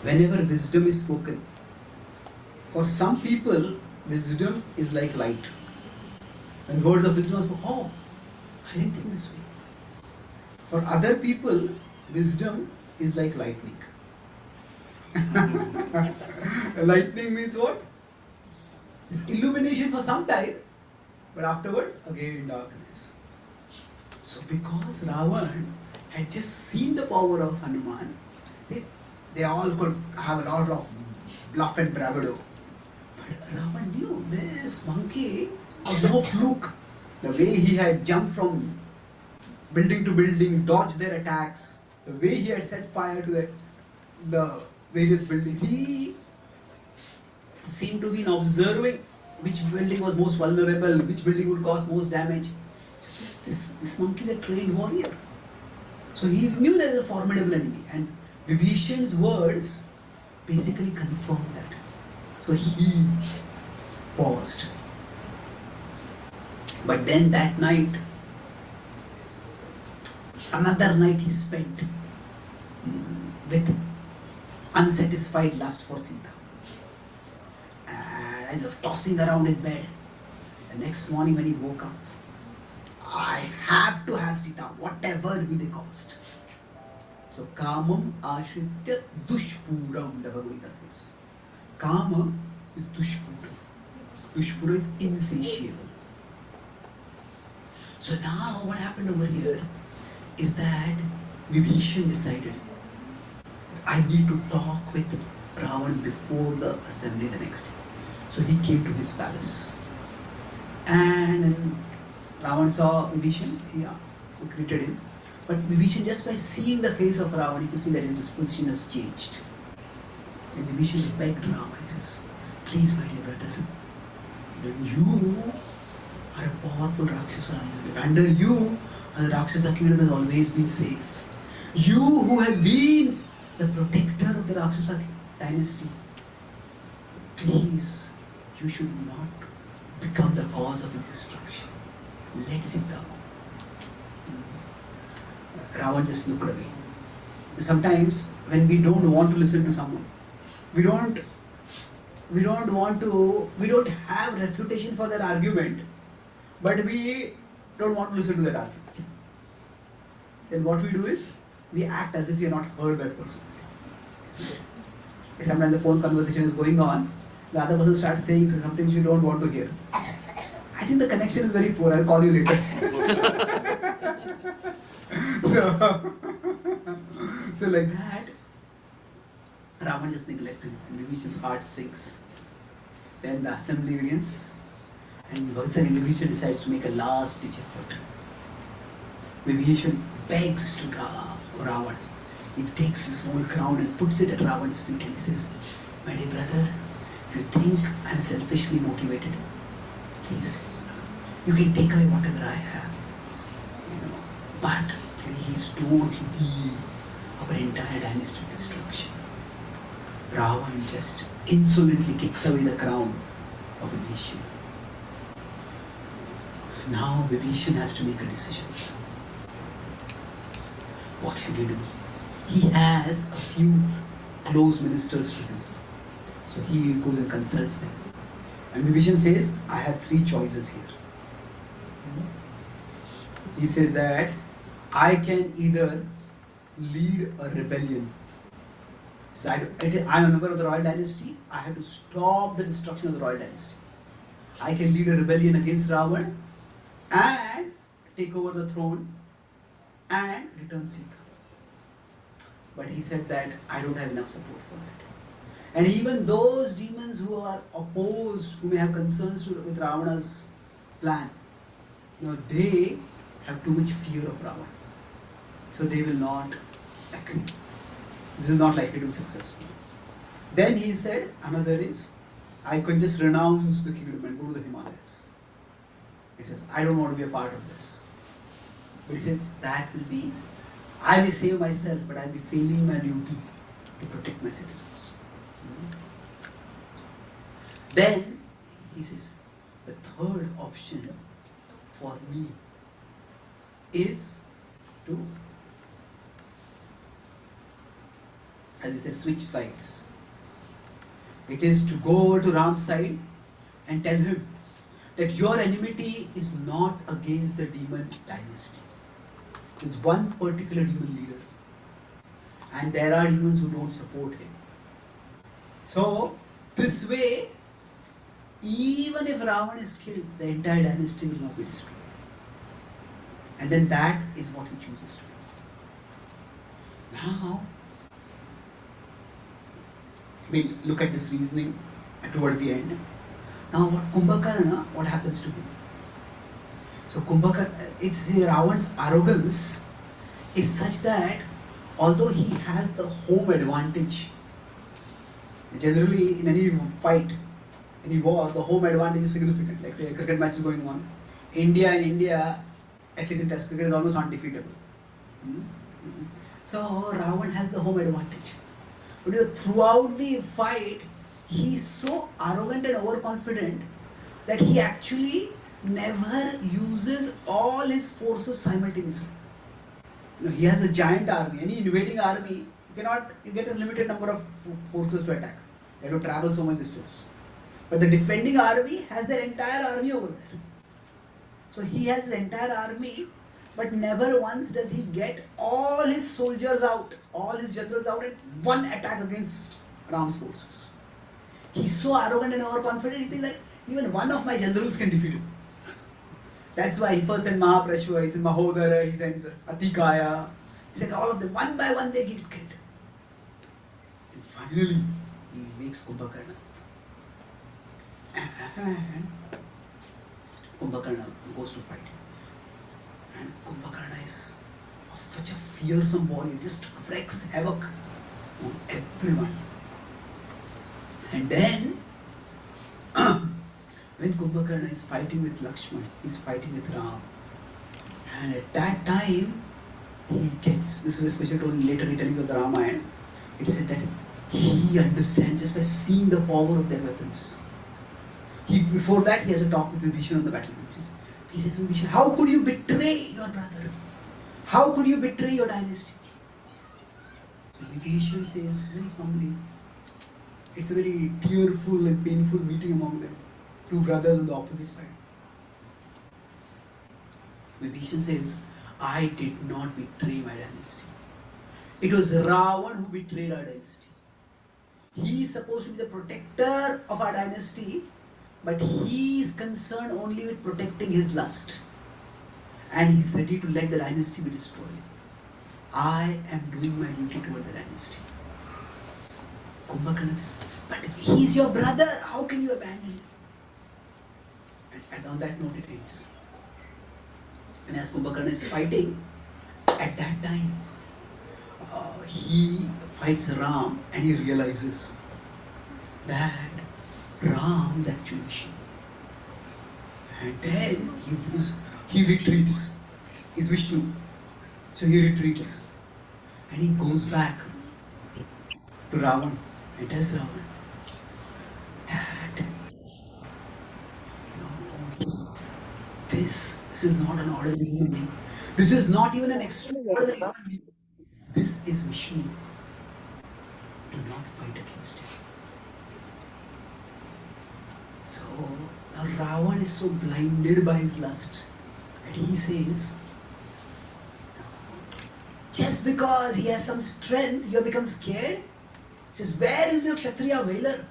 whenever wisdom is spoken, for some people, wisdom is like light. When words of wisdom are spoken, oh, I didn't think this way. For other people, wisdom is like lightning. Lightning means what? It's illumination for some time, but afterwards, again darkness. So because Ravan had just seen the power of Hanuman, they all could have a lot of bluff and bravado. But Ravan knew this monkey was no fluke. The way he had jumped from building to building, dodged their attacks, the way he had set fire to the various buildings, he seemed to be observing which building was most vulnerable, which building would cause most damage. This monkey is a trained warrior. So he knew there is a formidable enemy, and Vibhishan's words basically confirmed that. So he paused. But then that night, another night he spent with unsatisfied lust for Sita. And as he was tossing around his bed, the next morning when he woke up, I have to have Sita, whatever be the cost. So Kamam Ashritya Dushpuram, the Bhagavad Gita says. Kama is Dushpura. Dushpura is insatiable. So now what happened over here is that Vibhishan decided, I need to talk with Ravan before the assembly the next day. So he came to his palace. And then Ravan saw Vibhishan, he greeted him. But Vibhishan, just by seeing the face of Ravan, he could see that his disposition has changed. And Vibhishan begged Ravan, he says, please my dear brother, you are a powerful Rakshasa. Under you, the Rakshasa kingdom has always been safe. You who have been the protector of the Rakshasa dynasty, please, you should not become the cause of its destruction. Let Sita go. Ravan just looked away. Sometimes when we don't want to listen to someone, we don't have refutation for their argument, but we don't want to listen to that argument. Then what we do is, we act as if we have not heard that person. Sometimes the phone conversation is going on, the other person starts saying something you don't want to hear. I think the connection is very poor, I'll call you later. So like that, Ravan just neglects him, and Vibhishan's heart sinks. Then the assembly begins, and once again Vibhishan decides to make a last ditch effort. Vibhishan begs to Ravan. He takes his own crown and puts it at Ravan's feet, and he says, my dear brother, if you think I am selfishly motivated, please, you can take away whatever I have. But please don't leave our entire dynasty to destruction. Ravan just insolently kicks away the crown of Vibhishan. Now Vibhishan has to make a decision. What should he do? He has a few close ministers to him. So he goes and consults them. And Vibhishan says, I have three choices here. He says that I can either lead a rebellion. So I am a member of the royal dynasty. I have to stop the destruction of the royal dynasty. I can lead a rebellion against Ravan and take over the throne and return Sita. But he said that I don't have enough support for that. And even those demons who are opposed, who may have concerns with Ravana's plan, they have too much fear of Ravana. So they will not agree. This is not likely to be successful. Then he said, another is, I could just renounce the kingdom and go to the Himalayas. He says, I don't want to be a part of this. But he says, that will be I may save myself, but I'll be failing my duty to protect my citizens. Then he says, the third option for me is to, as he says, switch sides. It is to go over to Ram's side and tell him that your enmity is not against the demon dynasty. It's one particular demon leader. And there are demons who don't support him. So, this way, even if Ravan is killed, the entire dynasty will not be destroyed. And then that is what he chooses to do. Now, we'll look at this reasoning towards the end. Now, what happens to him? So, it's Ravan's arrogance is such that although he has the home advantage, generally in any fight, any war, the home advantage is significant. Like say a cricket match is going on. In India, at least in Test cricket, is almost undefeatable. So Ravan has the home advantage. But throughout the fight, he is so arrogant and overconfident that he actually never uses all his forces simultaneously. He has a giant army. Any invading army, you get a limited number of forces to attack. They have to travel so much distance. But the defending army has their entire army over there. So he has his entire army, but never once does he get all his soldiers out, all his generals out in one attack against Ram's forces. He's so arrogant and overconfident, he thinks like, even one of my generals can defeat him. That's why he first sent Mahaprashva, he sent Mahodara, he sends Atikaya. He sends all of them, one by one they get killed. And finally, he makes Kumbhakarna. And Kumbhakarna goes to fight. And Kumbhakarna is such a fearsome warrior, just wreaks havoc on everyone. And then, when Kumbhakarna is fighting with Lakshman, he's fighting with Ram. And at that time, he gets, this is a special told later retelling of the Ramayana, it said that he understands just by seeing the power of their weapons. Before that, he has a talk with Vibhishan on the battlefield. He says, Vibhishan, how could you betray your brother? How could you betray your dynasty? Vibhishan says very humbly, it's a very tearful and painful meeting among them. Two brothers on the opposite side. Vibhishan says, I did not betray my dynasty. It was Ravan who betrayed our dynasty. He is supposed to be the protector of our dynasty, but he is concerned only with protecting his lust. And he is ready to let the dynasty be destroyed. I am doing my duty toward the dynasty. Kumbhakarna says, but he is your brother, how can you abandon him? And on that note it ends. And as Kumbhakarna is fighting, at that time, he fights Ram and he realizes that Ram is actually Vishnu. And then he retreats. He's Vishnu. So he retreats. And he goes back to Ravan and tells Ravan that this is not an ordinary human being. This is not even an extraordinary human being. This is Vishnu. Do not fight against him. So now Ravan is so blinded by his lust that he says, just because he has some strength, you have become scared? He says, where is your Kshatriya valor?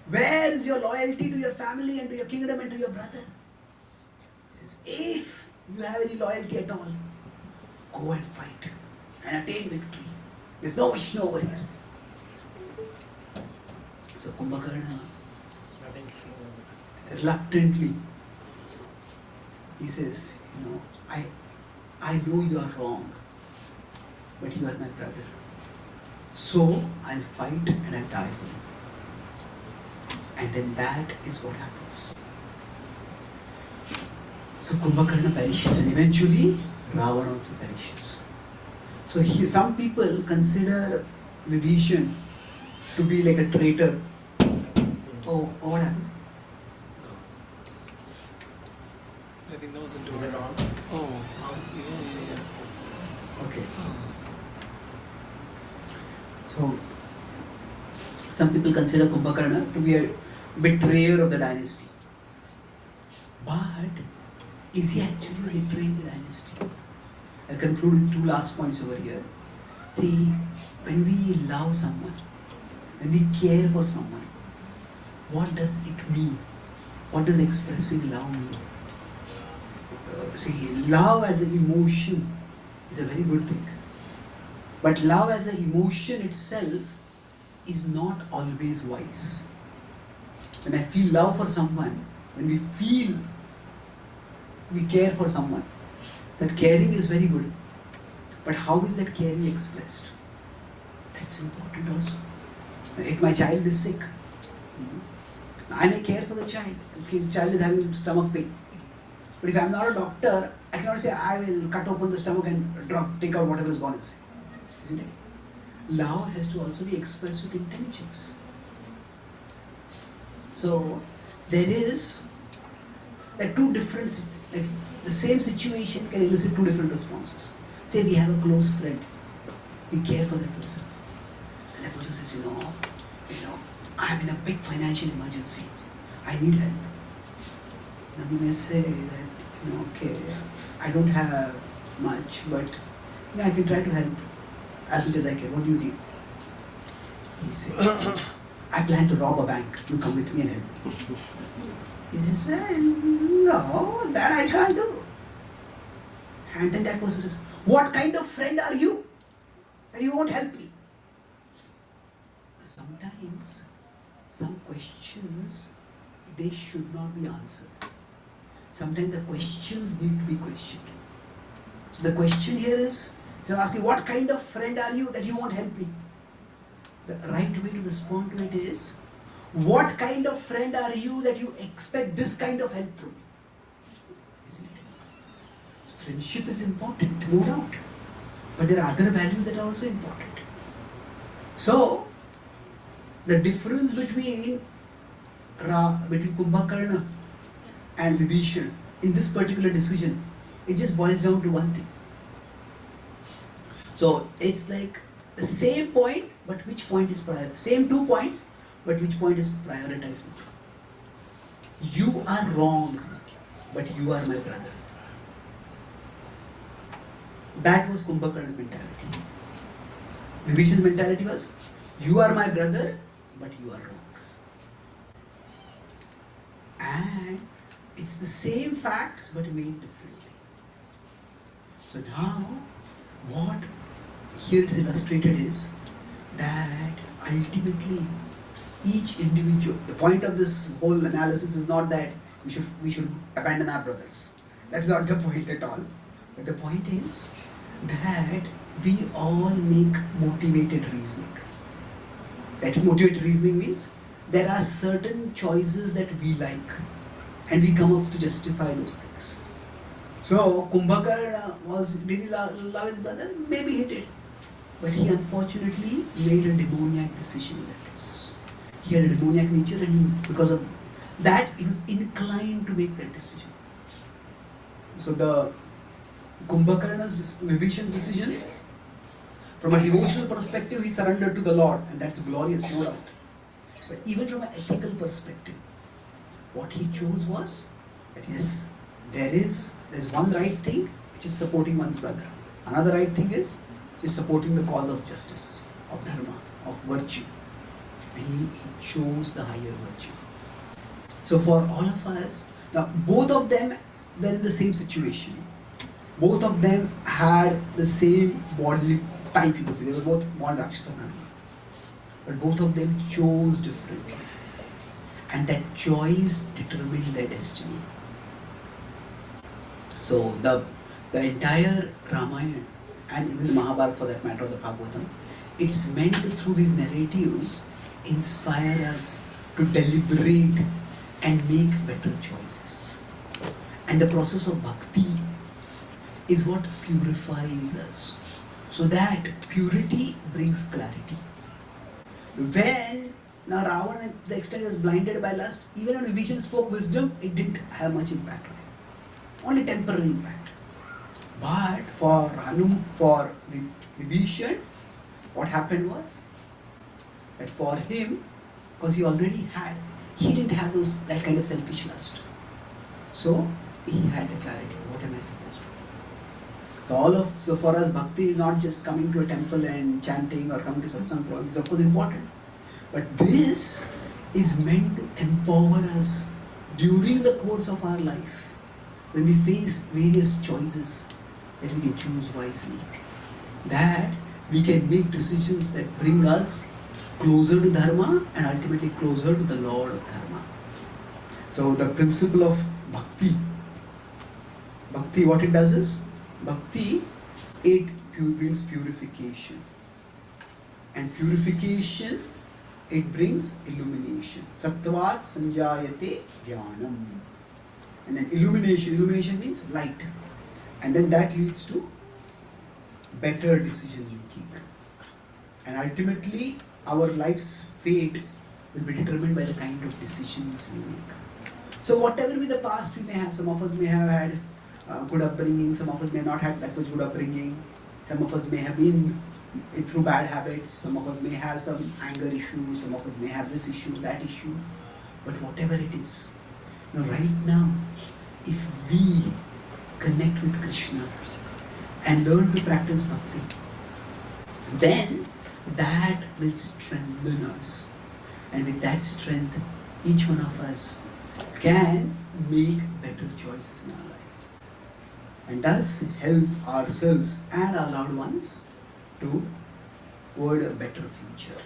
Where is your loyalty to your family and to your kingdom and to your brother? He says, if you have any loyalty at all, go and fight and attain victory. There's no Vishnu over here. So Kumbhakarna, reluctantly, he says, I know you are wrong, but you are my brother. So I'll fight and I'll die for you. And then that is what happens. So Kumbhakarna perishes and eventually Ravan also perishes. So some people consider Vibhishan to be like a traitor. Oh, what happened? I think that was a door. Oh, yeah. Okay. So, some people consider Kumbhakarna to be a betrayer of the dynasty. But, is he actually betraying the dynasty? I'll conclude with two last points over here. See, when we love someone, when we care for someone, what does it mean? What does expressing love mean? See, love as an emotion is a very good thing. But love as an emotion itself is not always wise. When I feel love for someone, when we feel we care for someone, that caring is very good. But how is that caring expressed? That's important also. If my child is sick, I may care for the child. If the child is having stomach pain. But if I am not a doctor, I cannot say I will cut open the stomach and take out whatever is gone inside. Isn't it? Love has to also be expressed with intelligence. So there is two different, like the same situation can elicit two different responses. Say we have a close friend, we care for that person, and that person says, you know, I am in a big financial emergency, I need help. Now we may say that, okay, I don't have much, but I can try to help as much as I can. What do you need? He says, I plan to rob a bank. You come with me and help me. He says, no, that I can't do. And then that person says, what kind of friend are you? And you won't help me. Sometimes, some questions, they should not be answered. Sometimes the questions need to be questioned. So the question here is, so asking, what kind of friend are you that you won't help me? The right way to respond to it is, what kind of friend are you that you expect this kind of help from me? Isn't it? Friendship is important, no doubt. But there are other values that are also important. So, the difference between Kumbhakarna and Vibhishan in this particular decision, it just boils down to one thing. So it's like the same point, but which point is prioritized? Same 2 points, but which point is prioritized? You are wrong, but you are my brother. That was Kumbhakarna's mentality. Vibhishan's mentality was, you are my brother, but you are wrong. And it's the same facts, but made differently. So now, what here is illustrated is that ultimately each individual, the point of this whole analysis is not that we should abandon our brothers. That's not the point at all. But the point is that we all make motivated reasoning. That motivated reasoning means there are certain choices that we like and we come up to justify those things. So Kumbhakarna did he love his brother? Maybe he did. But he unfortunately made a demoniac decision in that process. He had a demoniac nature, and because of that he was inclined to make that decision. So the Kumbhakarna's Vibhishan's decision, from a devotional perspective, he surrendered to the Lord, and that's glorious, no doubt. But even from an ethical perspective, what he chose was that yes, there's one right thing, which is supporting one's brother. Another right thing is supporting the cause of justice, of dharma, of virtue. And he chose the higher virtue. So for all of us, now both of them were in the same situation. Both of them had the same bodily type, you could say. They were both born Rakshasa family. But both of them chose differently. And that choice determined their destiny. So the entire Ramayana, and even the Mahabharata for that matter, or the Bhagavatam, it's meant to, through these narratives, inspire us to deliberate and make better choices. And the process of bhakti is what purifies us. So that purity brings clarity. When now Ravana, to the extent he was blinded by lust, even when Vibhishan spoke wisdom, it didn't have much impact on him. Only temporary impact. But for Vibhishan, what happened was that for him, because he didn't have that kind of selfish lust. So he had the clarity. What am I supposed to do? So for us, bhakti is not just coming to a temple and chanting or coming to satsang program. It's of course important. But this is meant to empower us during the course of our life. When we face various choices, that we can choose wisely. That we can make decisions that bring us closer to Dharma and ultimately closer to the Lord of Dharma. So the principle of bhakti, what it does is, bhakti, it brings purification. And purification, it brings illumination. Sattvat sanjayate jnanam. And then illumination means light. And then that leads to better decision making. And ultimately, our life's fate will be determined by the kind of decisions we make. So whatever be the past we may have, some of us may have had good upbringing, some of us may not have that much good upbringing, some of us may have been through bad habits, some of us may have some anger issues, some of us may have this issue, that issue. But whatever it is, right now, if we connect with Krishna and learn to practice bhakti, then that will strengthen us. And with that strength, each one of us can make better choices in our life. And thus help ourselves and our loved ones toward a better future.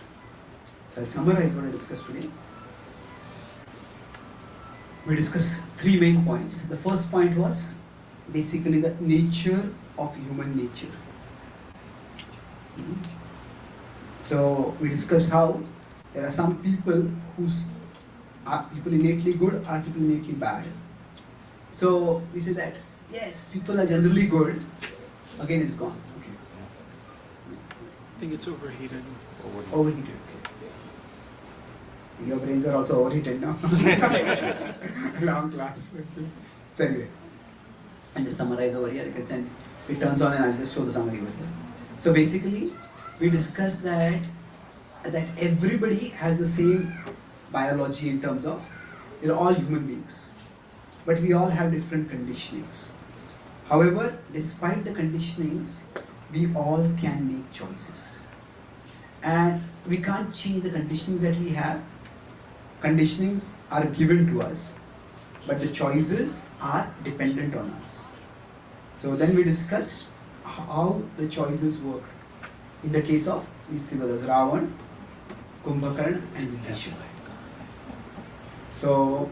So I'll summarize what I discussed today. We discussed 3 main points. The first point was basically the nature of human nature. So we discussed how there are some people are people innately good, are people innately bad. So we say that yes, people are generally good. Again, it's gone. Okay. I think it's overheated. Overheated. Okay. Your brains are also overheated now. Long class. So anyway, and just summarize over here. You can send. It turns on and I'll just show the summary over here. So basically, we discussed that everybody has the same biology in terms of we're all human beings, but we all have different conditionings. However, despite the conditionings, we all can make choices, and we can't change the conditionings that we have. Conditionings are given to us, but the choices are dependent on us. So then we discussed how the choices work in the case of these 3 brothers, Ravan, Kumbhakarna and Vibhishan. So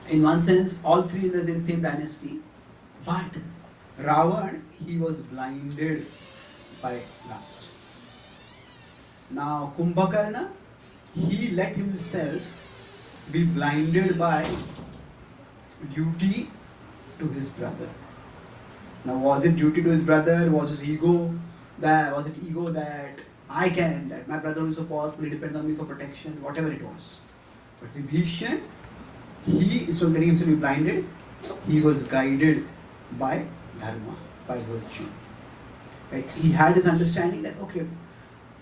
in one sense, all 3 in the same dynasty, but Ravan, he was blinded by lust. Now Kumbhakarna, he let himself be blinded by duty to his brother. Now, was it duty to his brother? Was it ego that my brother is so powerful, he depends on me for protection, whatever it was. But Vibhishan, he, instead of letting himself be blinded, he was guided by dharma, by virtue. Right? He had his understanding that okay,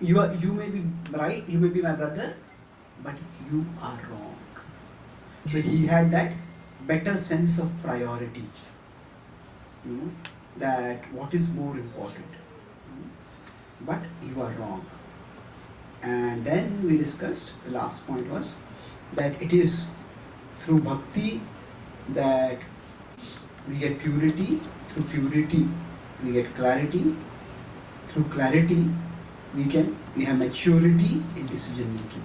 you may be right, you may be my brother, but you are wrong. So he had that better sense of priority. That what is more important. But you are wrong. And then we discussed, the last point was that it is through bhakti that we get purity, through purity we get clarity, through clarity we have maturity in decision making.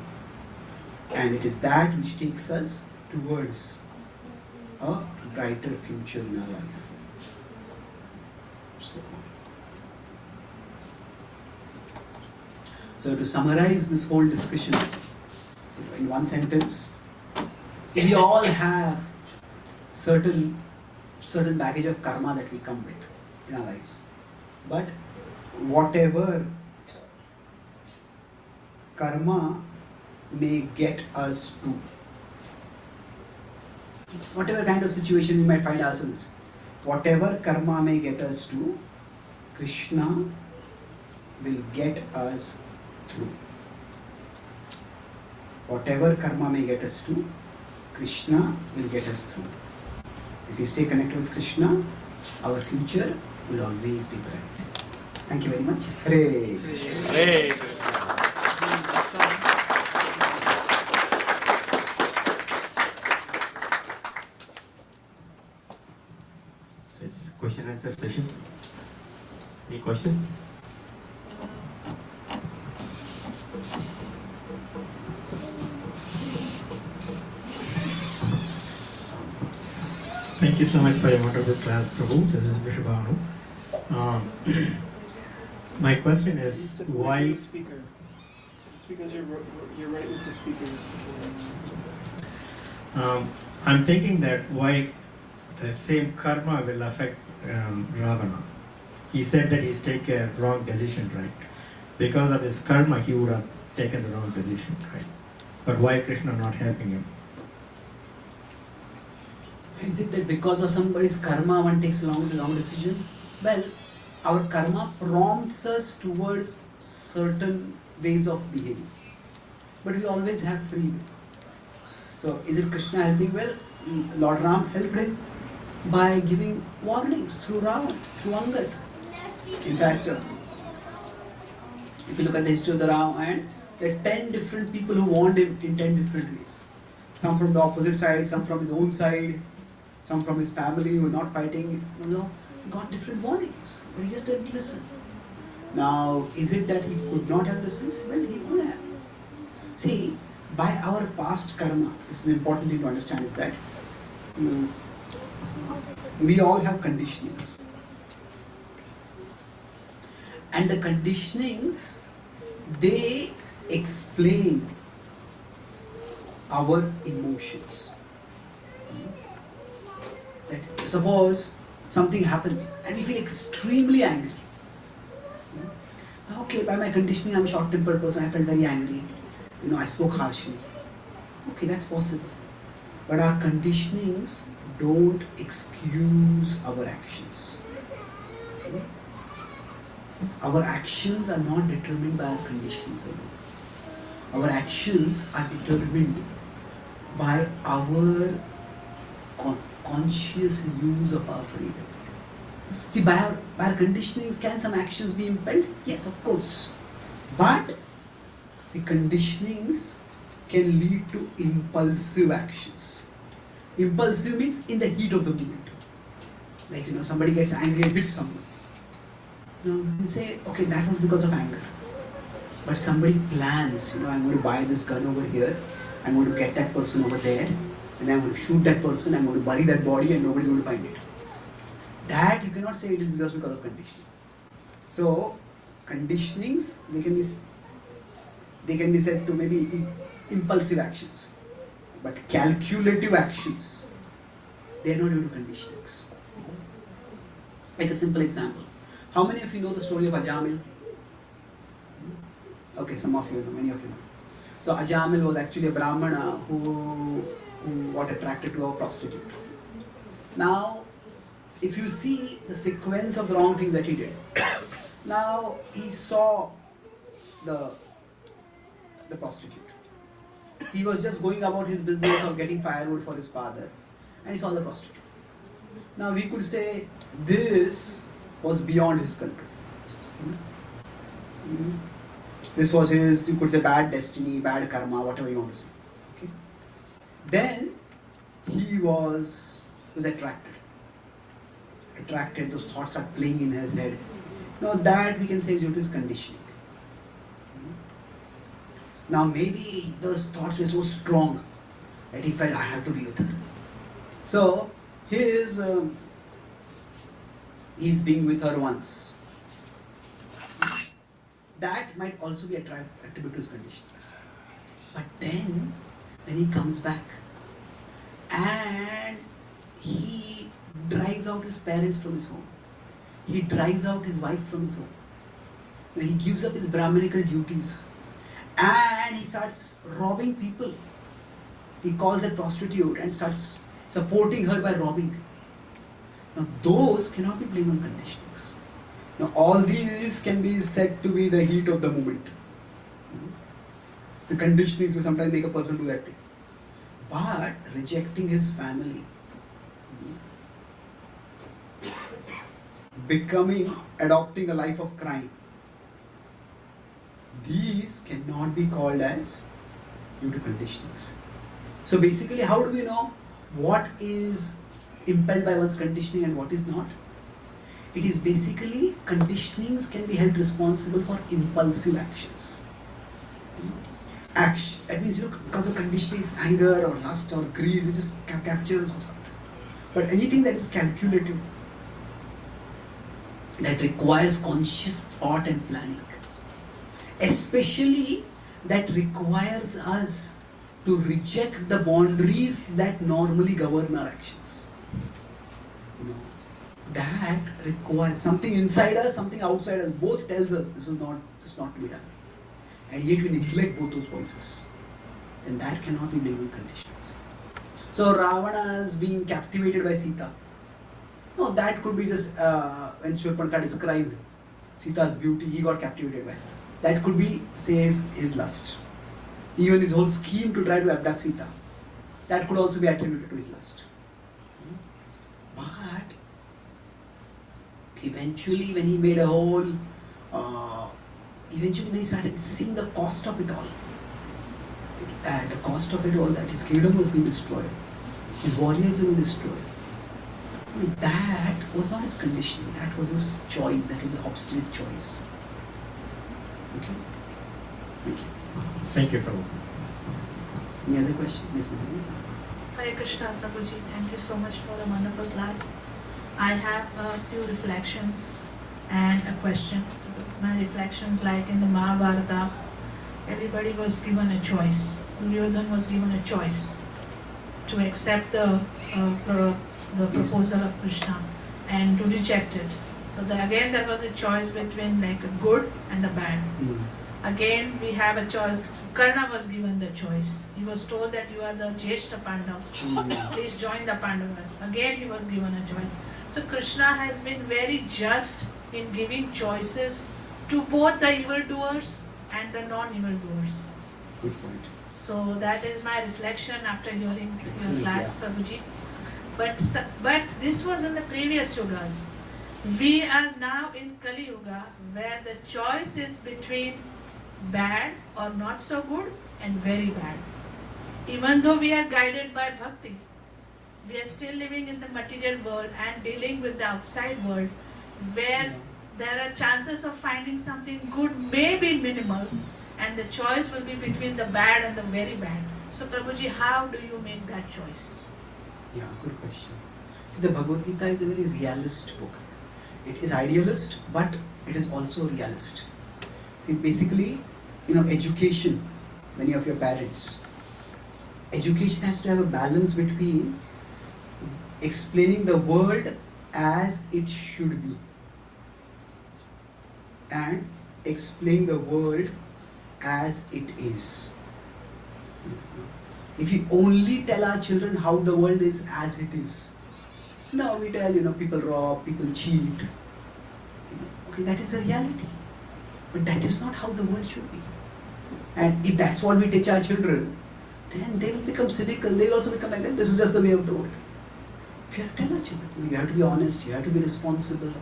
And it is that which takes us towards a brighter future in our life. So to summarize this whole discussion in one sentence, we all have certain baggage of karma that we come with in our lives. But whatever karma may get us to, whatever kind of situation we might find ourselves, whatever karma may get us to, Krishna will get us through. Whatever karma may get us to, Krishna will get us through. If we stay connected with Krishna, our future will always be bright. Thank you very much. Hare Krishna. Hey. It's question and answer session. Any questions? Thank you so much for your wonderful class, Prabhu. This is Vishabhanu. My question is why. Speaker. It's because you're right with the speakers. I'm thinking that why the same karma will affect Ravana. He said that he's taken a wrong decision, right? Because of his karma, he would have taken the wrong decision, right? But why Krishna not helping him? Is it that because of somebody's karma one takes a wrong decision? Well, our karma prompts us towards certain ways of behaving. But we always have free will. So is it Krishna helping? Well, Lord Ram helped him by giving warnings through Ravana, through Angad. In fact, if you look at the history of the Ramayana, there are 10 different people who warned him in 10 different ways. Some from the opposite side, some from his own side, some from his family who were not fighting. He got different warnings, but he just didn't listen. Now, is it that he could not have listened? Well, he could have. See, by our past karma, this is an important thing to understand, is that we all have conditionings. And the conditionings, they explain our emotions. That suppose something happens and we feel extremely angry. Okay, by my conditioning, I'm a short-tempered person, I felt very angry. I spoke harshly. Okay, that's possible. But our conditionings don't excuse our actions. Our actions are not determined by our conditions alone. Our actions are determined by our conscious use of our free will. See, by our conditionings, can some actions be impelled? Yes, of course. But the conditionings can lead to impulsive actions. Impulsive means in the heat of the moment. Like, somebody gets angry and hits someone. You can say, okay, that was because of anger. But somebody plans, I'm going to buy this gun over here, I'm going to get that person over there, and I'm going to shoot that person, I'm going to bury that body and nobody's going to find it. That you cannot say it is because of conditioning. So, conditionings, they can be said to maybe impulsive actions. But calculative actions, they are not due to conditionings. Like a simple example. How many of you know the story of Ajamil? Okay, some of you know, many of you know. So Ajamil was actually a Brahmana who got attracted to a prostitute. Now, if you see the sequence of the wrong things that he did, now he saw the prostitute. He was just going about his business of getting firewood for his father, and he saw the prostitute. Now we could say this was beyond his control. This was his, you could say, bad destiny, bad karma, whatever you want to say. Okay. Then he was attracted. Those thoughts are playing in his head. Now that we can say is due to his conditioning. Now maybe those thoughts were so strong that he felt, I have to be with her. So he's being with her once. That might also be attributed to his conditions. But then, when he comes back and he drives out his parents from his home, he drives out his wife from his home. He gives up his Brahminical duties and he starts robbing people. He calls a prostitute and starts supporting her by robbing. Now those cannot be blamed on conditionings. Now all these can be said to be the heat of the moment. The conditionings will sometimes make a person do that thing. But rejecting his family, adopting a life of crime, these cannot be called as due to conditionings. So basically, how do we know what is impelled by one's conditioning and what is not? It is basically conditionings can be held responsible for impulsive actions. That means, because of conditionings, anger or lust or greed, which is captures or something. But anything that is calculative, that requires conscious thought and planning, especially that requires us to reject the boundaries that normally govern our actions. That requires something inside us, something outside us. Both tells us this is not to be done. And yet we neglect both those voices. Then that cannot be blamed on conditions. So Ravana is being captivated by Sita. No, that could be just when Shurpankhar described Sita's beauty, he got captivated by her. That could be, says, his lust. Even his whole scheme to try to abduct Sita, that could also be attributed to his lust. But eventually when he made a whole, eventually when he started seeing the cost of it all, the cost of it all, that his kingdom was being destroyed, his warriors were being destroyed. That was not his conditioning, that was his choice, that was an obstinate choice. Okay? Thank you. Thank you, Prabhu. Any other questions? Yes, ma'am. Hare Krishna, Prabhuji. Thank you so much for the wonderful class. I have a few reflections and a question. My reflections, like in the Mahabharata, everybody was given a choice. Duryodhana was given a choice to accept the proposal of Krishna and to reject it. So again there was a choice between like a good and a bad. Again we have a choice. Karna was given the choice. He was told that you are the Jeshta Pandav. Please join the Pandavas. Again he was given a choice. So Krishna has been very just in giving choices to both the evildoers and the non-evildoers. Good point. So that is my reflection after hearing your class, Prabhuji. But this was in the previous yugas. We are now in Kali Yuga, where the choice is between bad or not so good and very bad. Even though we are guided by bhakti, we are still living in the material world and dealing with the outside world, where there are chances of finding something good may be minimal, and the choice will be between the bad and the very bad. So Prabhuji, how do you make that choice? Yeah, good question. See, the Bhagavad Gita is a very realist book. It is idealist, but it is also realist. See, basically, education, many of your parents, education has to have a balance between explaining the world as it should be and explain the world as it is. If we only tell our children how the world is as it is, no, we tell, people rob, people cheat. Okay, that is a reality. But that is not how the world should be. And if that's what we teach our children, then they will become cynical. They will also become like that. This is just the way of the world. If you have to tell our children, you have to be honest, you have to be responsible.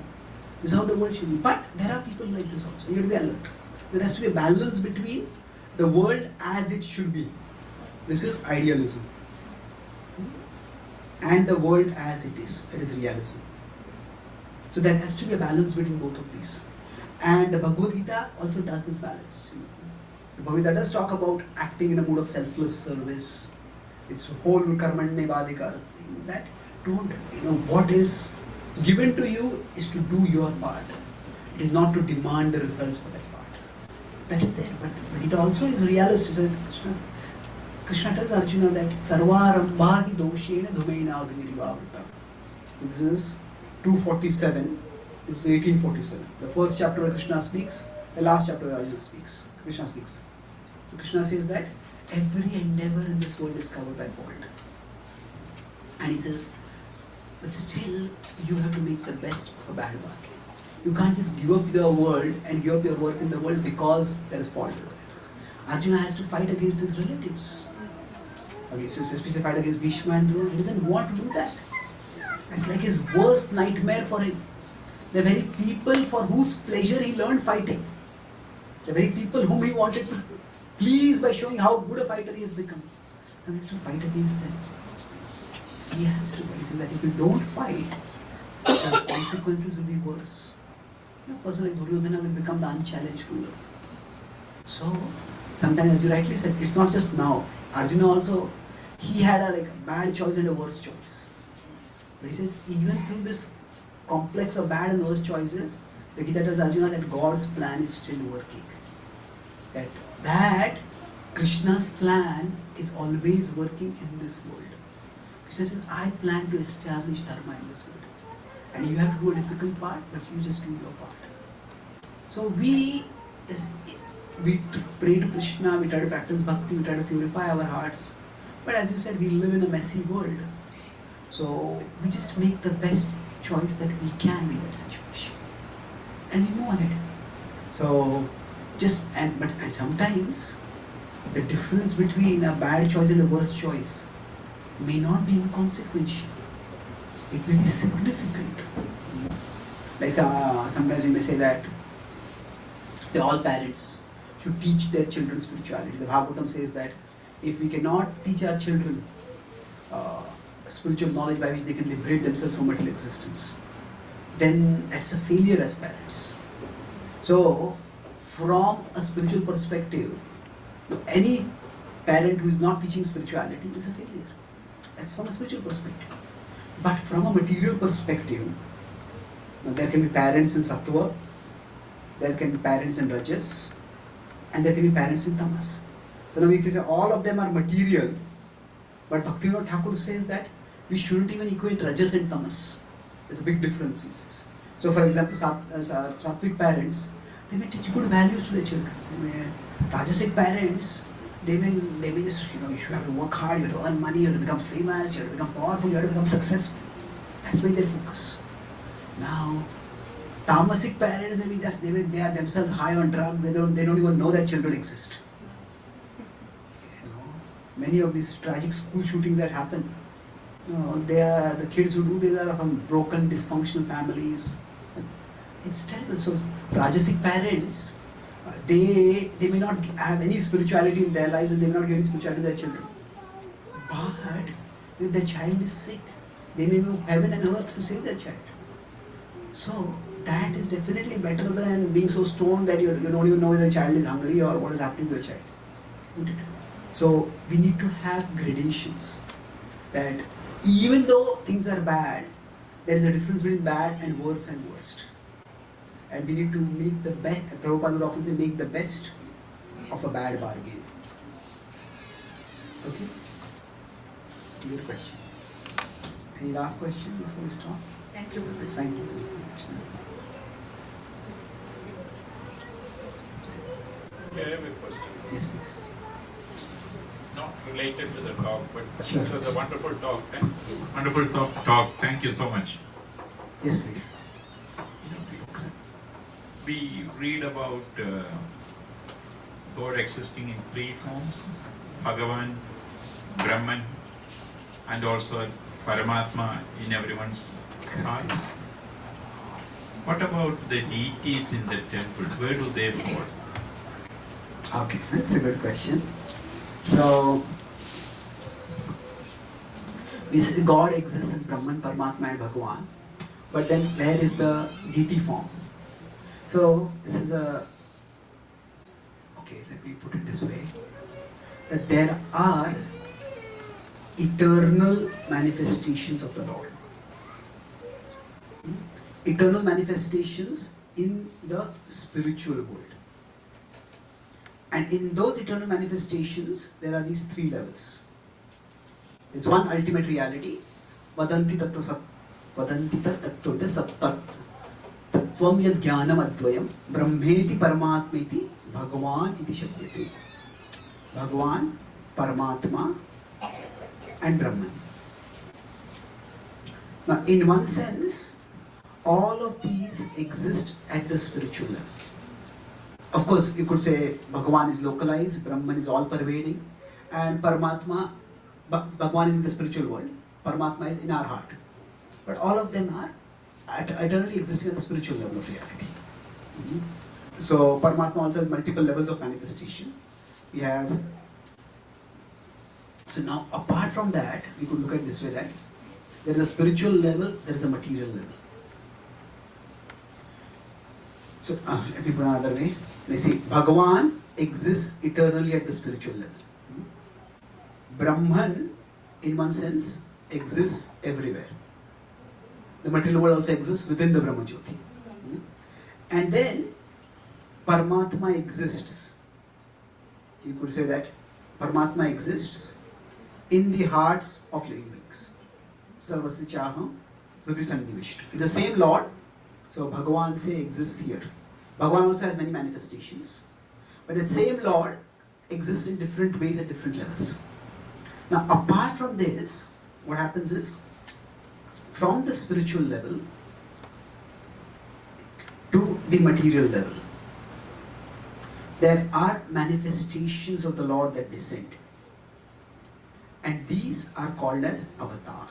This is how the world should be. But there are people like this also. You have to be alert. There has to be a balance between the world as it should be. This is idealism. And the world as it is. That is realism. So there has to be a balance between both of these. And the Bhagavad Gita also does this balance. The Bhagavad Gita does talk about acting in a mood of selfless service. It's whole karmanye vadika thing, that don't, what is given to you is to do your part. It is not to demand the results for that part. That is there. But the Gita also is realist. Krishna tells Arjuna that sarvarambha hi doshena dhumena agnirivavrita. This is 247. This is 1847. The first chapter where Krishna speaks, the last chapter where Arjuna speaks. Krishna speaks. So Krishna says that every endeavor in this world is covered by fault. And he says, but still you have to make the best of a bad bargain. You can't just give up the world and give up your work in the world because there is fault over there. Arjuna has to fight against his relatives. Especially fight against Bhishma and Drona. He doesn't want to do that. It's like his worst nightmare for him. The very people for whose pleasure he learned fighting. The very people whom he wanted to please by showing how good a fighter he has become. Now he has to fight against them. He has to. He says that if you don't fight, the consequences will be worse. A person like Duryodhana will become the unchallenged ruler. So, sometimes as you rightly said, it's not just now. Arjuna also, he had a bad choice and a worse choice. But he says, even through this complex of bad and worse choices, the Gita tells Arjuna that God's plan is still working. That Krishna's plan is always working in this world. Krishna says, I plan to establish dharma in this world. And you have to do a difficult part, but you just do your part. So we pray to Krishna, we try to practice bhakti, we try to purify our hearts. But as you said, we live in a messy world. So we just make the best choice that we can in that situation. And we move ahead. So and sometimes the difference between a bad choice and a worse choice may not be inconsequential. It may be significant. Like sometimes we may say that all parents should teach their children spirituality. The Bhagavatam says that if we cannot teach our children spiritual knowledge by which they can liberate themselves from material existence, then that's a failure as parents. So, from a spiritual perspective, any parent who is not teaching spirituality is a failure. That's from a spiritual perspective. But from a material perspective, there can be parents in Sattva, there can be parents in Rajas, and there can be parents in Tamas. So now we can say all of them are material, but Bhaktivinoda Thakur says that we shouldn't even equate Rajas and Tamas. There's a big difference, he says. So for example, Sattvic parents, they may teach good values to their children. Rajasic parents, they may just, you have to work hard, you have to earn money, you have to become famous, you have to become powerful, you have to become successful. That's why they focus. Now, Tamasic parents maybe just they are themselves high on drugs, they don't even know that children exist. Many of these tragic school shootings that happen, they are the kids who do these are from broken, dysfunctional families. It's terrible. So Rajasic parents, they may not have any spirituality in their lives and they may not give any spirituality to their children. But if their child is sick, they may move heaven and earth to save their child. So that is definitely better than being so stoned that you don't even know whether the child is hungry or what is happening to the child. Isn't it? So we need to have gradations. That even though things are bad, there is a difference between bad and worse and worst. And we need to make the best. Prabhupada would often say, make the best of a bad bargain. Okay? Good question. Any last question before we stop? Thank you. Thank you. Okay, I have a question. Yes, please. Not related to the talk, but Sure. it was a wonderful talk. Wonderful talk. Thank you so much. Yes, please. We read about God existing in three forms: Bhagavan, Brahman, and also Paramatma in everyone's hearts. What about the deities in the temple? Where do they fall? Okay, that's a good question. So, we say God exists as Brahman, Paramatma and Bhagavan. But then where is the deity form? So, this is okay, let me put it this way. That there are eternal manifestations of the Lord. Eternal manifestations in the spiritual world. And in those eternal manifestations, there are these three levels. There's one ultimate reality, Vadanti tattva sat, Vadanti tattva sat tat Tvam yad jnanam advayam brahmeti paramatmeti bhagavan iti shabdate. Bhagavan, Paramatma and Brahman. Now in one sense, all of these exist at the spiritual level. Of course, you could say Bhagavan is localized, Brahman is all pervading, and Paramatma, Bhagavan is in the spiritual world, Paramatma is in our heart. But all of them are eternally existing at the spiritual level of reality. So Paramatma also has multiple levels of manifestation. We have, so now apart from that, we could look at this way, that there is a spiritual level, there is a material level. So let me put it another way. Let's see, Bhagavan exists eternally at the spiritual level. Brahman, in one sense, exists everywhere. The material world also exists within the Brahma Jyoti. And then Paramatma exists. You could say that Paramatma exists in the hearts of living beings. Sarvasya Chaham Hridisannivishta. It's the same Lord. So Bhagavan say exists here. Bhagavan also has many manifestations. But the same Lord exists in different ways at different levels. Now apart from this, what happens is, from the spiritual level to the material level, there are manifestations of the Lord that descend. And these are called as avatar.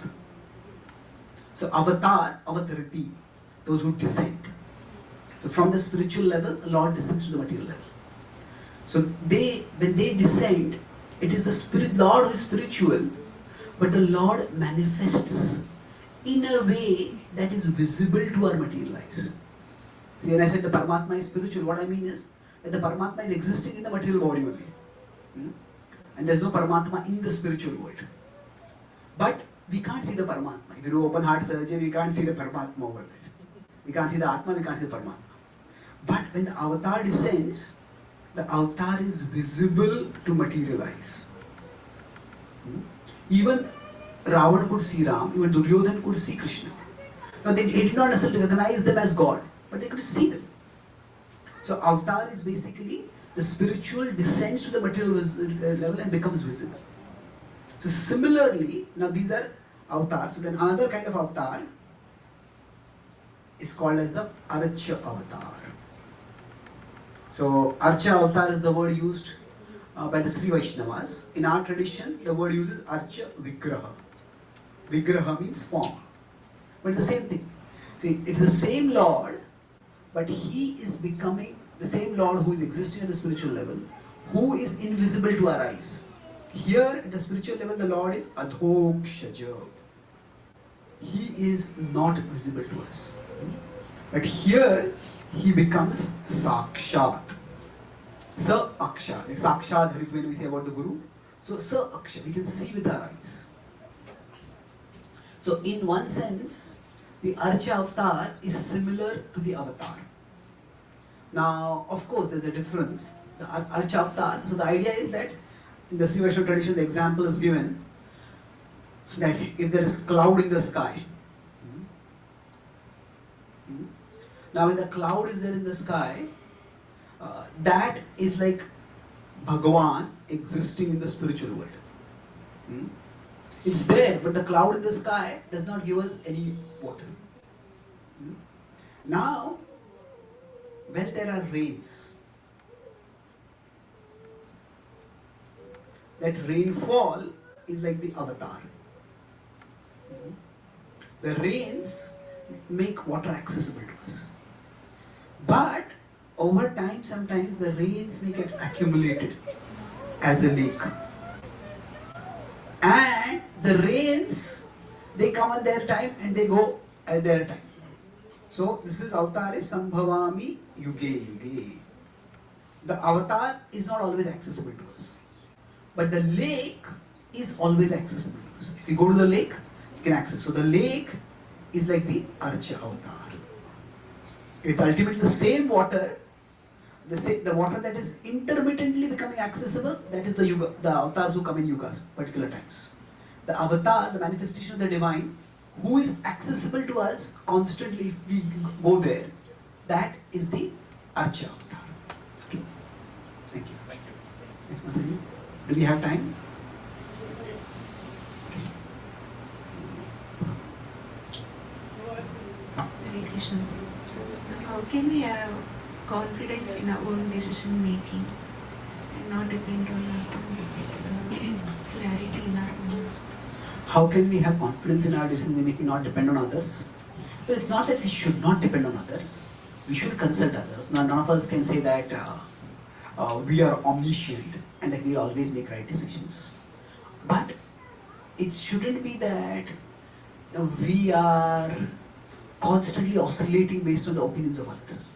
So avatar, avatarati, those who descend. So from the spiritual level, the Lord descends to the material level. So when they descend, it is the spirit Lord who is spiritual, but the Lord manifests in a way that is visible to our material eyes. See, when I said the Paramatma is spiritual, what I mean is that the Paramatma is existing in the material body only. And there is no Paramatma in the spiritual world. But we can't see the Paramatma. If you do open heart surgery, we can't see the Paramatma over there. We can't see the Atma, we can't see the Paramatma. But when the avatar descends, the avatar is visible to material eyes. Even Ravana could see Ram, even Duryodhana could see Krishna. Now they did not necessarily recognize them as God, but they could see them. So avatar is basically the spiritual descends to the material level and becomes visible. So similarly, now these are avatars. So then another kind of avatar is called as the Archa avatar. So Archa avatar is the word used by the Sri Vaishnavas. In our tradition, the word uses Archa Vigraha. Vigraha means form. But it's the same thing. See, it's the same Lord, but he is becoming the same Lord who is existing at the spiritual level, who is invisible to our eyes. Here at the spiritual level, the Lord is Adhokshaja. He is not visible to us. But here, he becomes Sakshat. Sa-Aksha. Like Sakshat, when we say about the Guru. So Sa-Aksha, we can see with our eyes. So in one sense, the Archa avatar is similar to the avatar. Now, of course, there's a difference. The Archa avatar, so the idea is that in the Sri Vaishnava tradition, the example is given that if there is cloud in the sky, now when the cloud is there in the sky, that is like Bhagavan existing in the spiritual world. It's there, but the cloud in the sky does not give us any water. Now, when there are rains, that rainfall is like the avatar. The rains make water accessible to us. But over time, sometimes the rains may get accumulated as a lake. And the rains, they come at their time and they go at their time. So this is avatar is Sambhavami Yuge Yuge. The avatar is not always accessible to us. But the lake is always accessible to us. If you go to the lake, you can access. So the lake is like the Archa avatar. It's ultimately the same water, the water that is intermittently becoming accessible, that is the yuga, the avatars who come in yugas, particular times. The avatar, the manifestation of the divine, who is accessible to us constantly if we go there, That is the Archa avatar. Okay. Thank you. Thank you. Yes, Mataji. Do we have time? Hare Krishna. How can we have confidence in our own decision making and not depend on others? Clarity in our own. How can we have confidence in our decision making, not depend on others? Well, it's not that we should not depend on others. We should consult others. Now, none of us can say that we are omniscient and that we always make right decisions. But it shouldn't be that we are constantly oscillating based on the opinions of others.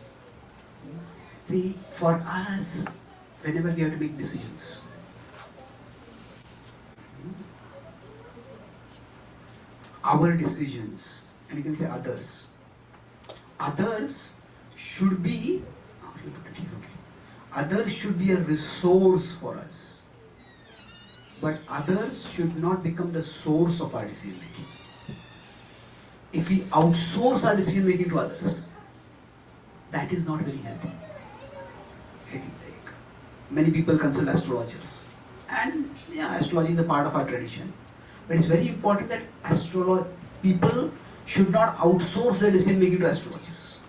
For us, whenever we have to make decisions, our decisions, and you can say others should be, others should be a resource for us, but others should not become the source of our decision making. If we outsource our decision making to others, that is not very healthy. Many people consult astrologers, and yeah, astrology is a part of our tradition. But it's very important that people should not outsource their decision making to astrologers.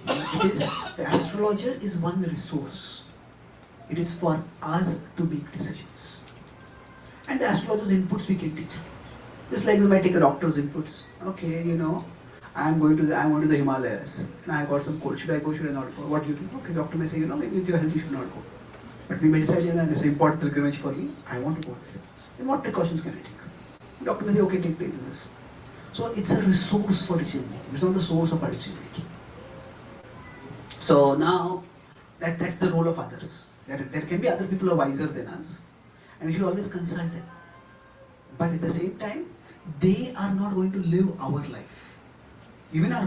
Because the astrologer is one resource. It is for us to make decisions. And the astrologer's inputs we can take. Just like we might take a doctor's inputs. Okay, I'm going to the Himalayas and I got some cold. Should I go? Should I not go? What do you think? Okay, doctor may say, maybe with your health you should not go. But we may decide, it's an important pilgrimage for me. I want to go there. Then what precautions can I take? The doctor may say, okay, take place in this. So it's a resource for decision making. It's not the source of our decision making. So now that's the role of others. There can be other people who are wiser than us, and we should always consult them. But at the same time, they are not going to live our life. Even our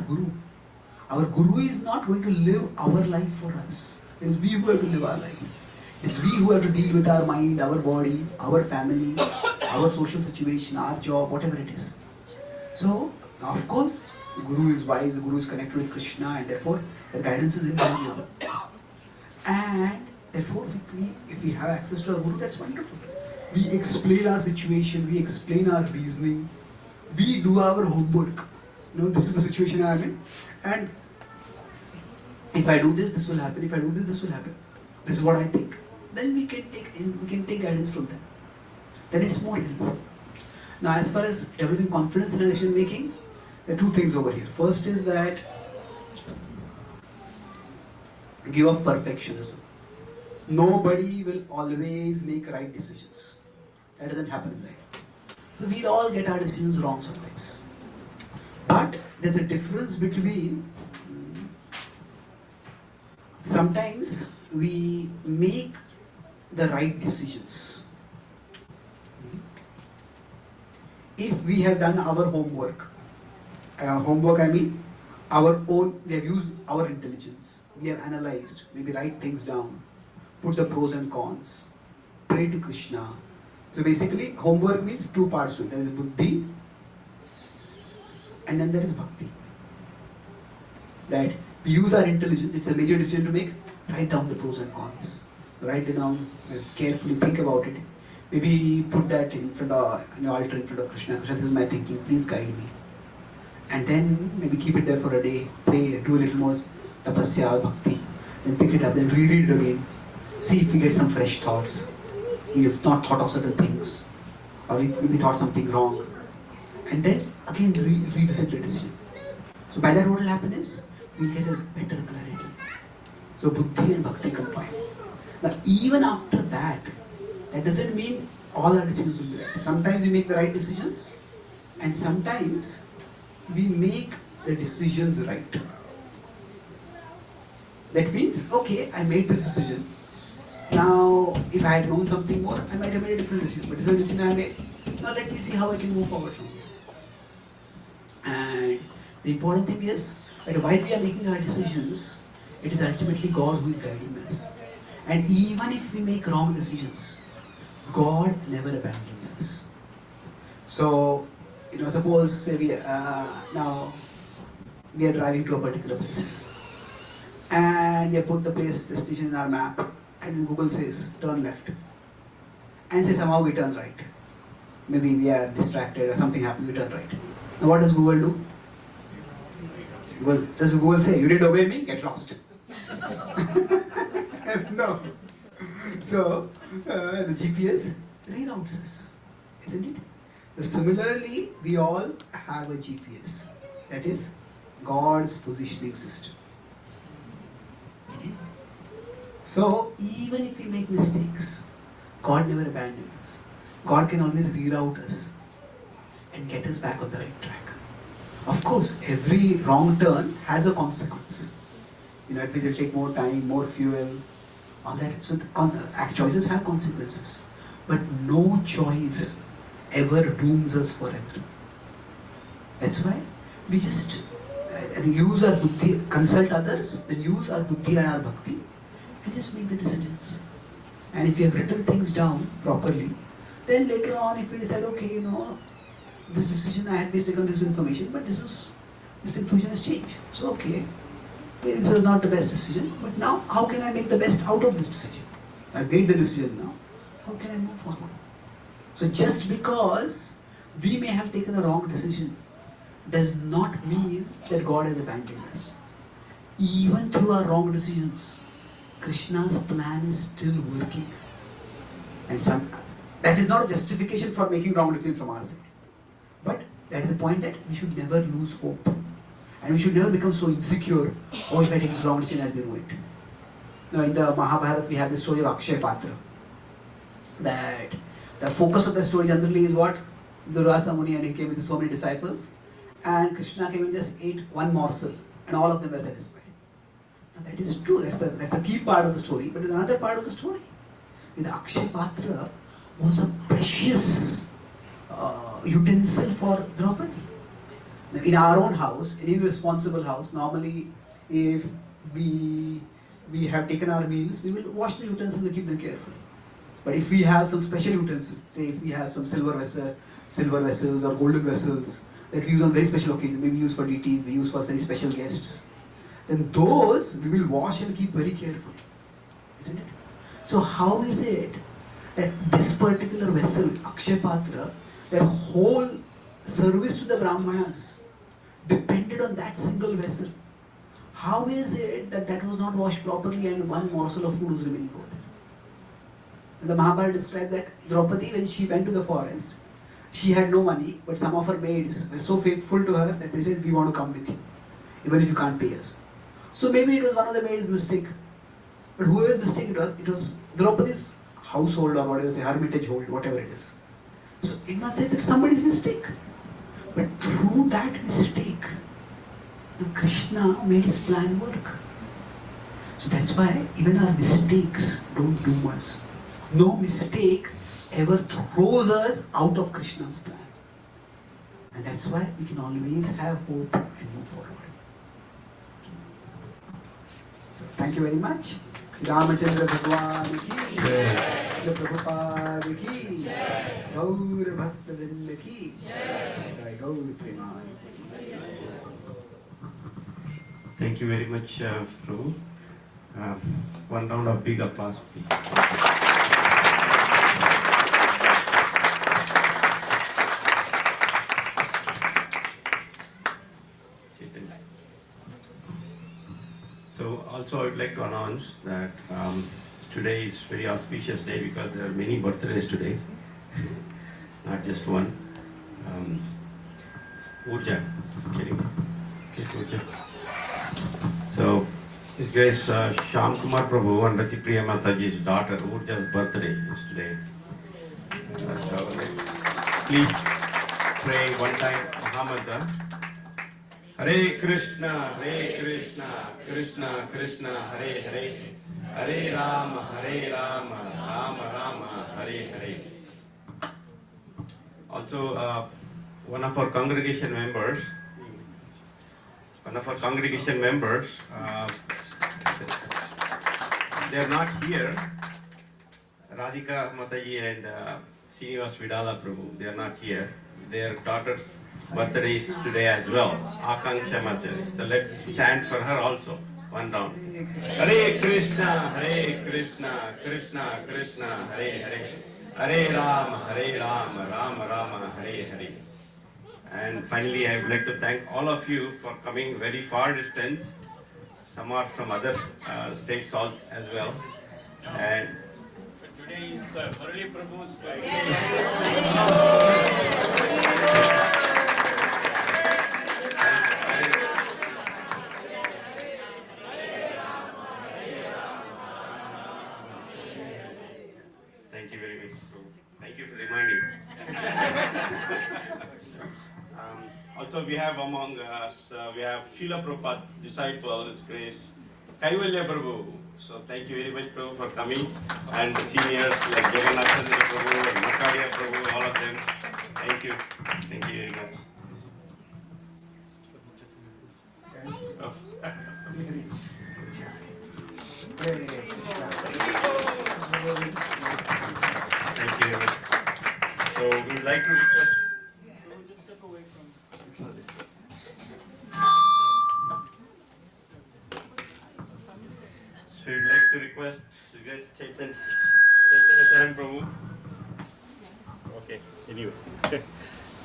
guru is not going to live our life for us. It is we who have to live our life. It's we who have to deal with our mind, our body, our family, our social situation, our job, whatever it is. So, of course, the Guru is wise, the Guru is connected with Krishna, and therefore the guidance is invaluable. And therefore, if we have access to our Guru, that's wonderful. We explain our situation, we explain our reasoning, we do our homework. This is the situation I am in, and if I do this, this will happen. If I do this, this will happen. This is what I think. Then we can take guidance from them. Then it's more helpful. Now, as far as developing confidence in decision making, there are two things over here. First is that give up perfectionism. Nobody will always make right decisions. That doesn't happen in life. So we'll all get our decisions wrong sometimes. But there's a difference between sometimes we make the right decisions. If we have done our homework, I mean we have used our intelligence, we have analyzed, maybe write things down, put the pros and cons, pray to Krishna. So basically, homework means two parts to it. There is buddhi and then there is bhakti. That we use our intelligence, it's a major decision to make, write down the pros and cons. Write it down, carefully think about it. Maybe put that in front of an altar in front of Krishna. Krishna, this is my thinking, please guide me. And then maybe keep it there for a day, pray, do a little more tapasya, bhakti. Then pick it up, then reread it again. See if we get some fresh thoughts. We have not thought of certain things. Or we maybe thought something wrong. And then again revisit the decision. So by that what will happen is, we'll get a better clarity. So buddhi and bhakti combined. Now even after that, that doesn't mean all our decisions will be right. Sometimes we make the right decisions, and sometimes we make the decisions right. That means, okay, I made this decision. Now, if I had known something more, I might have made a different decision. But this is a decision I made. Now let me see how I can move forward from here. And the important thing is that while we are making our decisions, it is ultimately God who is guiding us. And even if we make wrong decisions, God never abandons us. So, suppose say now we are driving to a particular place. and we have put the place destination in our map, and Google says turn left, and say somehow we turn right. Maybe we are distracted or something happens, we turn right. Now what does Google do? Well, does Google say, you didn't obey me, get lost? No. So, the GPS reroutes us, isn't it? So similarly, we all have a GPS. That is God's positioning system. So, even if we make mistakes, God never abandons us. God can always reroute us and get us back on the right track. Of course, every wrong turn has a consequence. It will take more time, more fuel, all that. So the choices have consequences. But no choice ever dooms us forever. That's why we just use our buddhi, consult others, then use our buddhi and our bhakti, and just make the decisions. And if we have written things down properly, then later on if we decide, okay, this decision I had based on this information, but this information has changed. So okay, maybe this was not the best decision, but now how can I make the best out of this decision? I made the decision now. How can I move forward? So just because we may have taken a wrong decision does not mean that God has abandoned us. Even through our wrong decisions, Krishna's plan is still working. And that is not a justification for making wrong decisions from our side. But that is the point that we should never lose hope. And we should never become so insecure, oh, if I take this wrong decision, I'll be ruined. Now in the Mahabharata, we have the story of Akshay Patra. That the focus of the story generally is what? Durvasa Muni, and he came with so many disciples, and Krishna came and just ate one morsel, and all of them were satisfied. Now that is true, that's a key part of the story, but there's another part of the story. The Akshay Patra was a precious utensil for Draupadi. In our own house, any responsible house, normally if we have taken our meals, we will wash the utensils and keep them carefully. But if we have some special utensils, say if we have some silver vessels or golden vessels that we use on very special occasions, maybe use for deities, we use for very special guests, then those we will wash and keep very carefully, isn't it? So how is it that this particular vessel, Akshay Patra, their whole service to the Brahmanas depended on that single vessel? How is it that that was not washed properly and one morsel of food was remaining over there? And the Mahabharata describes that Draupadi, when she went to the forest, she had no money, but some of her maids were so faithful to her that they said, we want to come with you, even if you can't pay us. So maybe it was one of the maids' mistake. But whoever's mistake it was Draupadi's household or whatever, say hermitage hold, whatever it is. So in one sense it's somebody's mistake. But through that mistake, Krishna made his plan work. So that's why even our mistakes don't doom us. No mistake ever throws us out of Krishna's plan. And that's why we can always have hope and move forward. So thank you very much. Ramachandra Bhagwan ki Jai, Prabhupada ki Jai, Gaur Bhakta Vrinda ki Jai, Gaur Premanandi. Thank you very much, Prabhu. One round of big applause, please. So also I would like to announce that today is very auspicious day because there are many birthdays today, not just one. Urja, kidding. Okay, Urja. So this guy is Shyam Kumar Prabhu and Rati Priya Mataji's daughter Urja's birthday is today. So please pray one time Mahamantra. Hare Krishna, Krishna Krishna, Hare Hare, Hare Rama, Rama Rama, Hare Hare. Also, one of our congregation members, they are not here. Radhika Mataji and Srinivas Vidala Prabhu, they are not here. Their daughter birthday is today as well, Akanksha Mataji. So let's chant for her also. One round. Hare Krishna, Krishna Krishna, Hare Hare. Hare Rama, Rama Rama, Hare Hare. And finally, I would like to thank all of you for coming very far distance. Some are from other states also as well. And Today is Murali Prabhu's birthday. thank you very much. Thank you for reminding. Also, we have among us, we have Srila Prabhupada's disciple, His Grace, Kaivalya Prabhu. So thank you very much, Prabhu, for coming. And the seniors like Jagannathan Prabhu and Makaria Prabhu, all of them. Thank you. Thank you very much. Oh. Thank you very much. So we'd like to request. Just step away from. So we'd like to request you guys Chaitanya Charan Prabhu. Okay, anyway.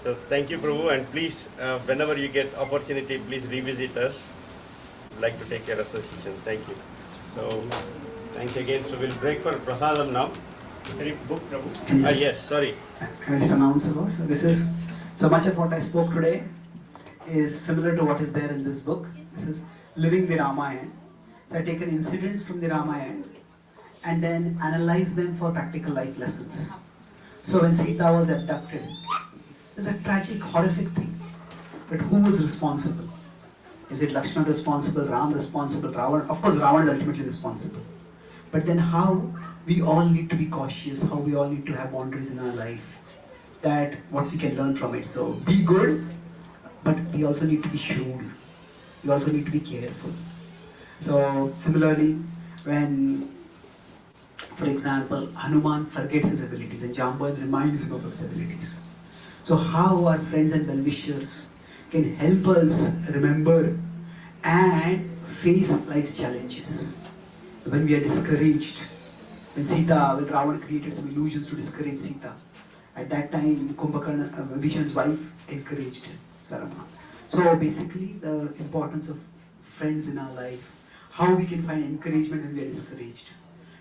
So thank you, Prabhu, and please, whenever you get opportunity, please revisit us. We'd like to take your association. Thank you. So thanks again. So we'll break for prasadam now. Any book, Prabhu? Yes, sorry. Can I just announce about? So this is, so much of what I spoke today is similar to what is there in this book. This is Living the Ramayana. So I taken incidents from the Ramayana and then analyze them for practical life lessons. So when Sita was abducted, it was a tragic, horrific thing. But who was responsible? Is it Lakshmana responsible, Ram responsible, Ravan? Of course, Ravan is ultimately responsible. But then how we all need to be cautious, how we all need to have boundaries in our life, that what we can learn from it. So be good, but we also need to be shrewd. We also need to be careful. So similarly, when, for example, Hanuman forgets his abilities and Jamban reminds him of his abilities. So how our friends and well-wishers can help us remember and face life's challenges. When we are discouraged, when Ravan created some illusions to discourage Sita, at that time Kumbhakarna, Vibhishan's wife, encouraged Sarama. So basically the importance of friends in our life, how we can find encouragement when we are discouraged.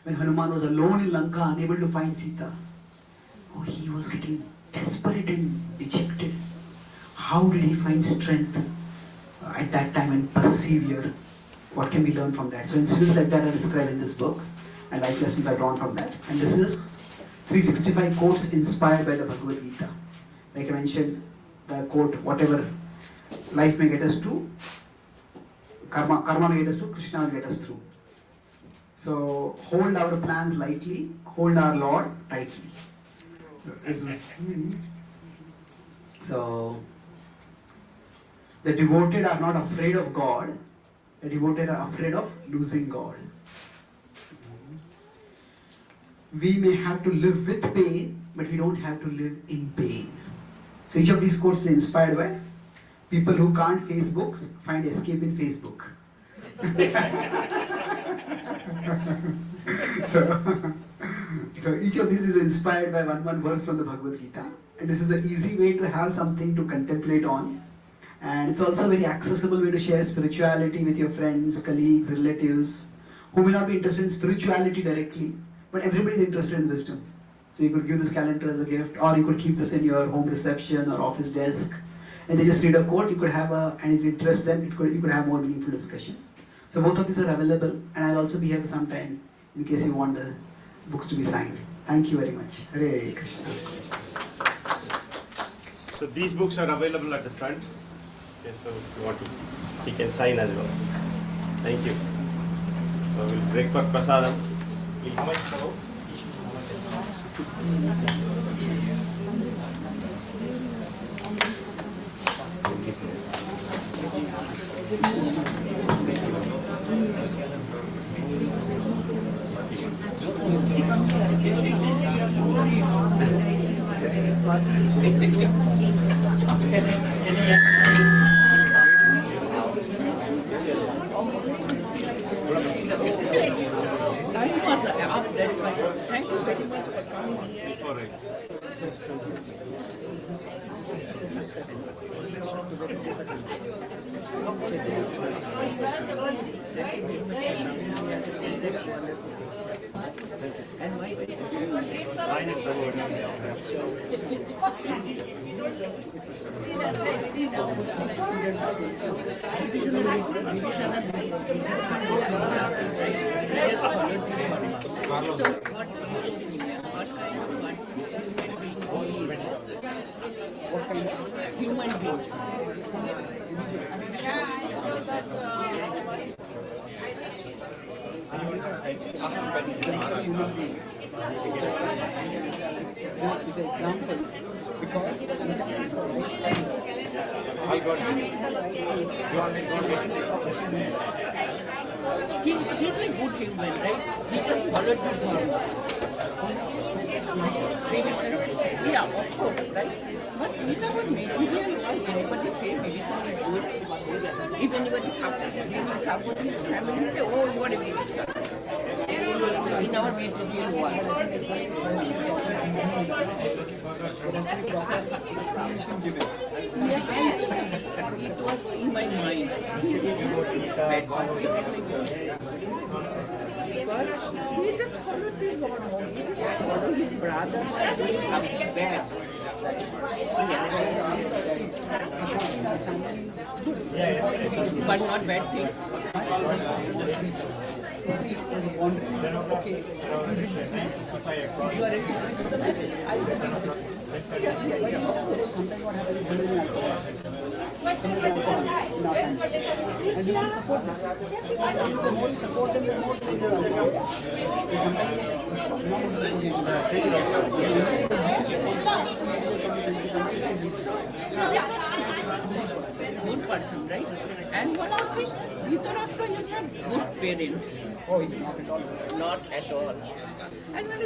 When Hanuman was alone in Lanka, unable to find Sita, he was getting desperate and dejected. How did he find strength at that time and persevere? What can we learn from that? So incidents like that are described in this book, and life lessons are drawn from that. And this is 365 quotes inspired by the Bhagavad Gita. Like I mentioned, the quote, whatever life may get us to, karma may get us to, Krishna will get us through. So hold our plans lightly, hold our Lord tightly. So the devoted are not afraid of God, the devoted are afraid of losing God. We may have to live with pain, but we don't have to live in pain. So each of these quotes is inspired by people who can't face books, find escape in Facebook. So each of these is inspired by one verse from the Bhagavad Gita. And this is an easy way to have something to contemplate on. And it's also a very accessible way to share spirituality with your friends, colleagues, relatives, who may not be interested in spirituality directly, but everybody is interested in wisdom. So you could give this calendar as a gift, or you could keep this in your home reception or office desk, and they just read a quote. You could have and if it interests them, you could have more meaningful discussion. So both of these are available, and I'll also be here sometime in case you want the books to be signed. Thank you very much. Hare Krishna. So these books are available at the front. Okay, so if you want to, he can sign as well. Thank you. So we'll break for prasadam. How much for? What kind of human being? That is an example because sometimes he's like good human, right? He just followed the dharma. Yeah, of course, right? But in our material world, anybody say medicine is good. If anybody is supporting his family, say, oh, you are a minister. In our material world. Yeah, it was in my mind. Bad because he just followed the Lord. He didn't follow his brother and doing something bad. But not bad thing. Okay, you are ready to fix the mess. I will fix the mess. Yeah, of course. Sometimes what happens is something like that. And you will support them. The more you support them, the more they will understand. Sometimes good person, right? And one of these, Dhritarashtra is not good parent. Oh, he's not at all. Not at all. And when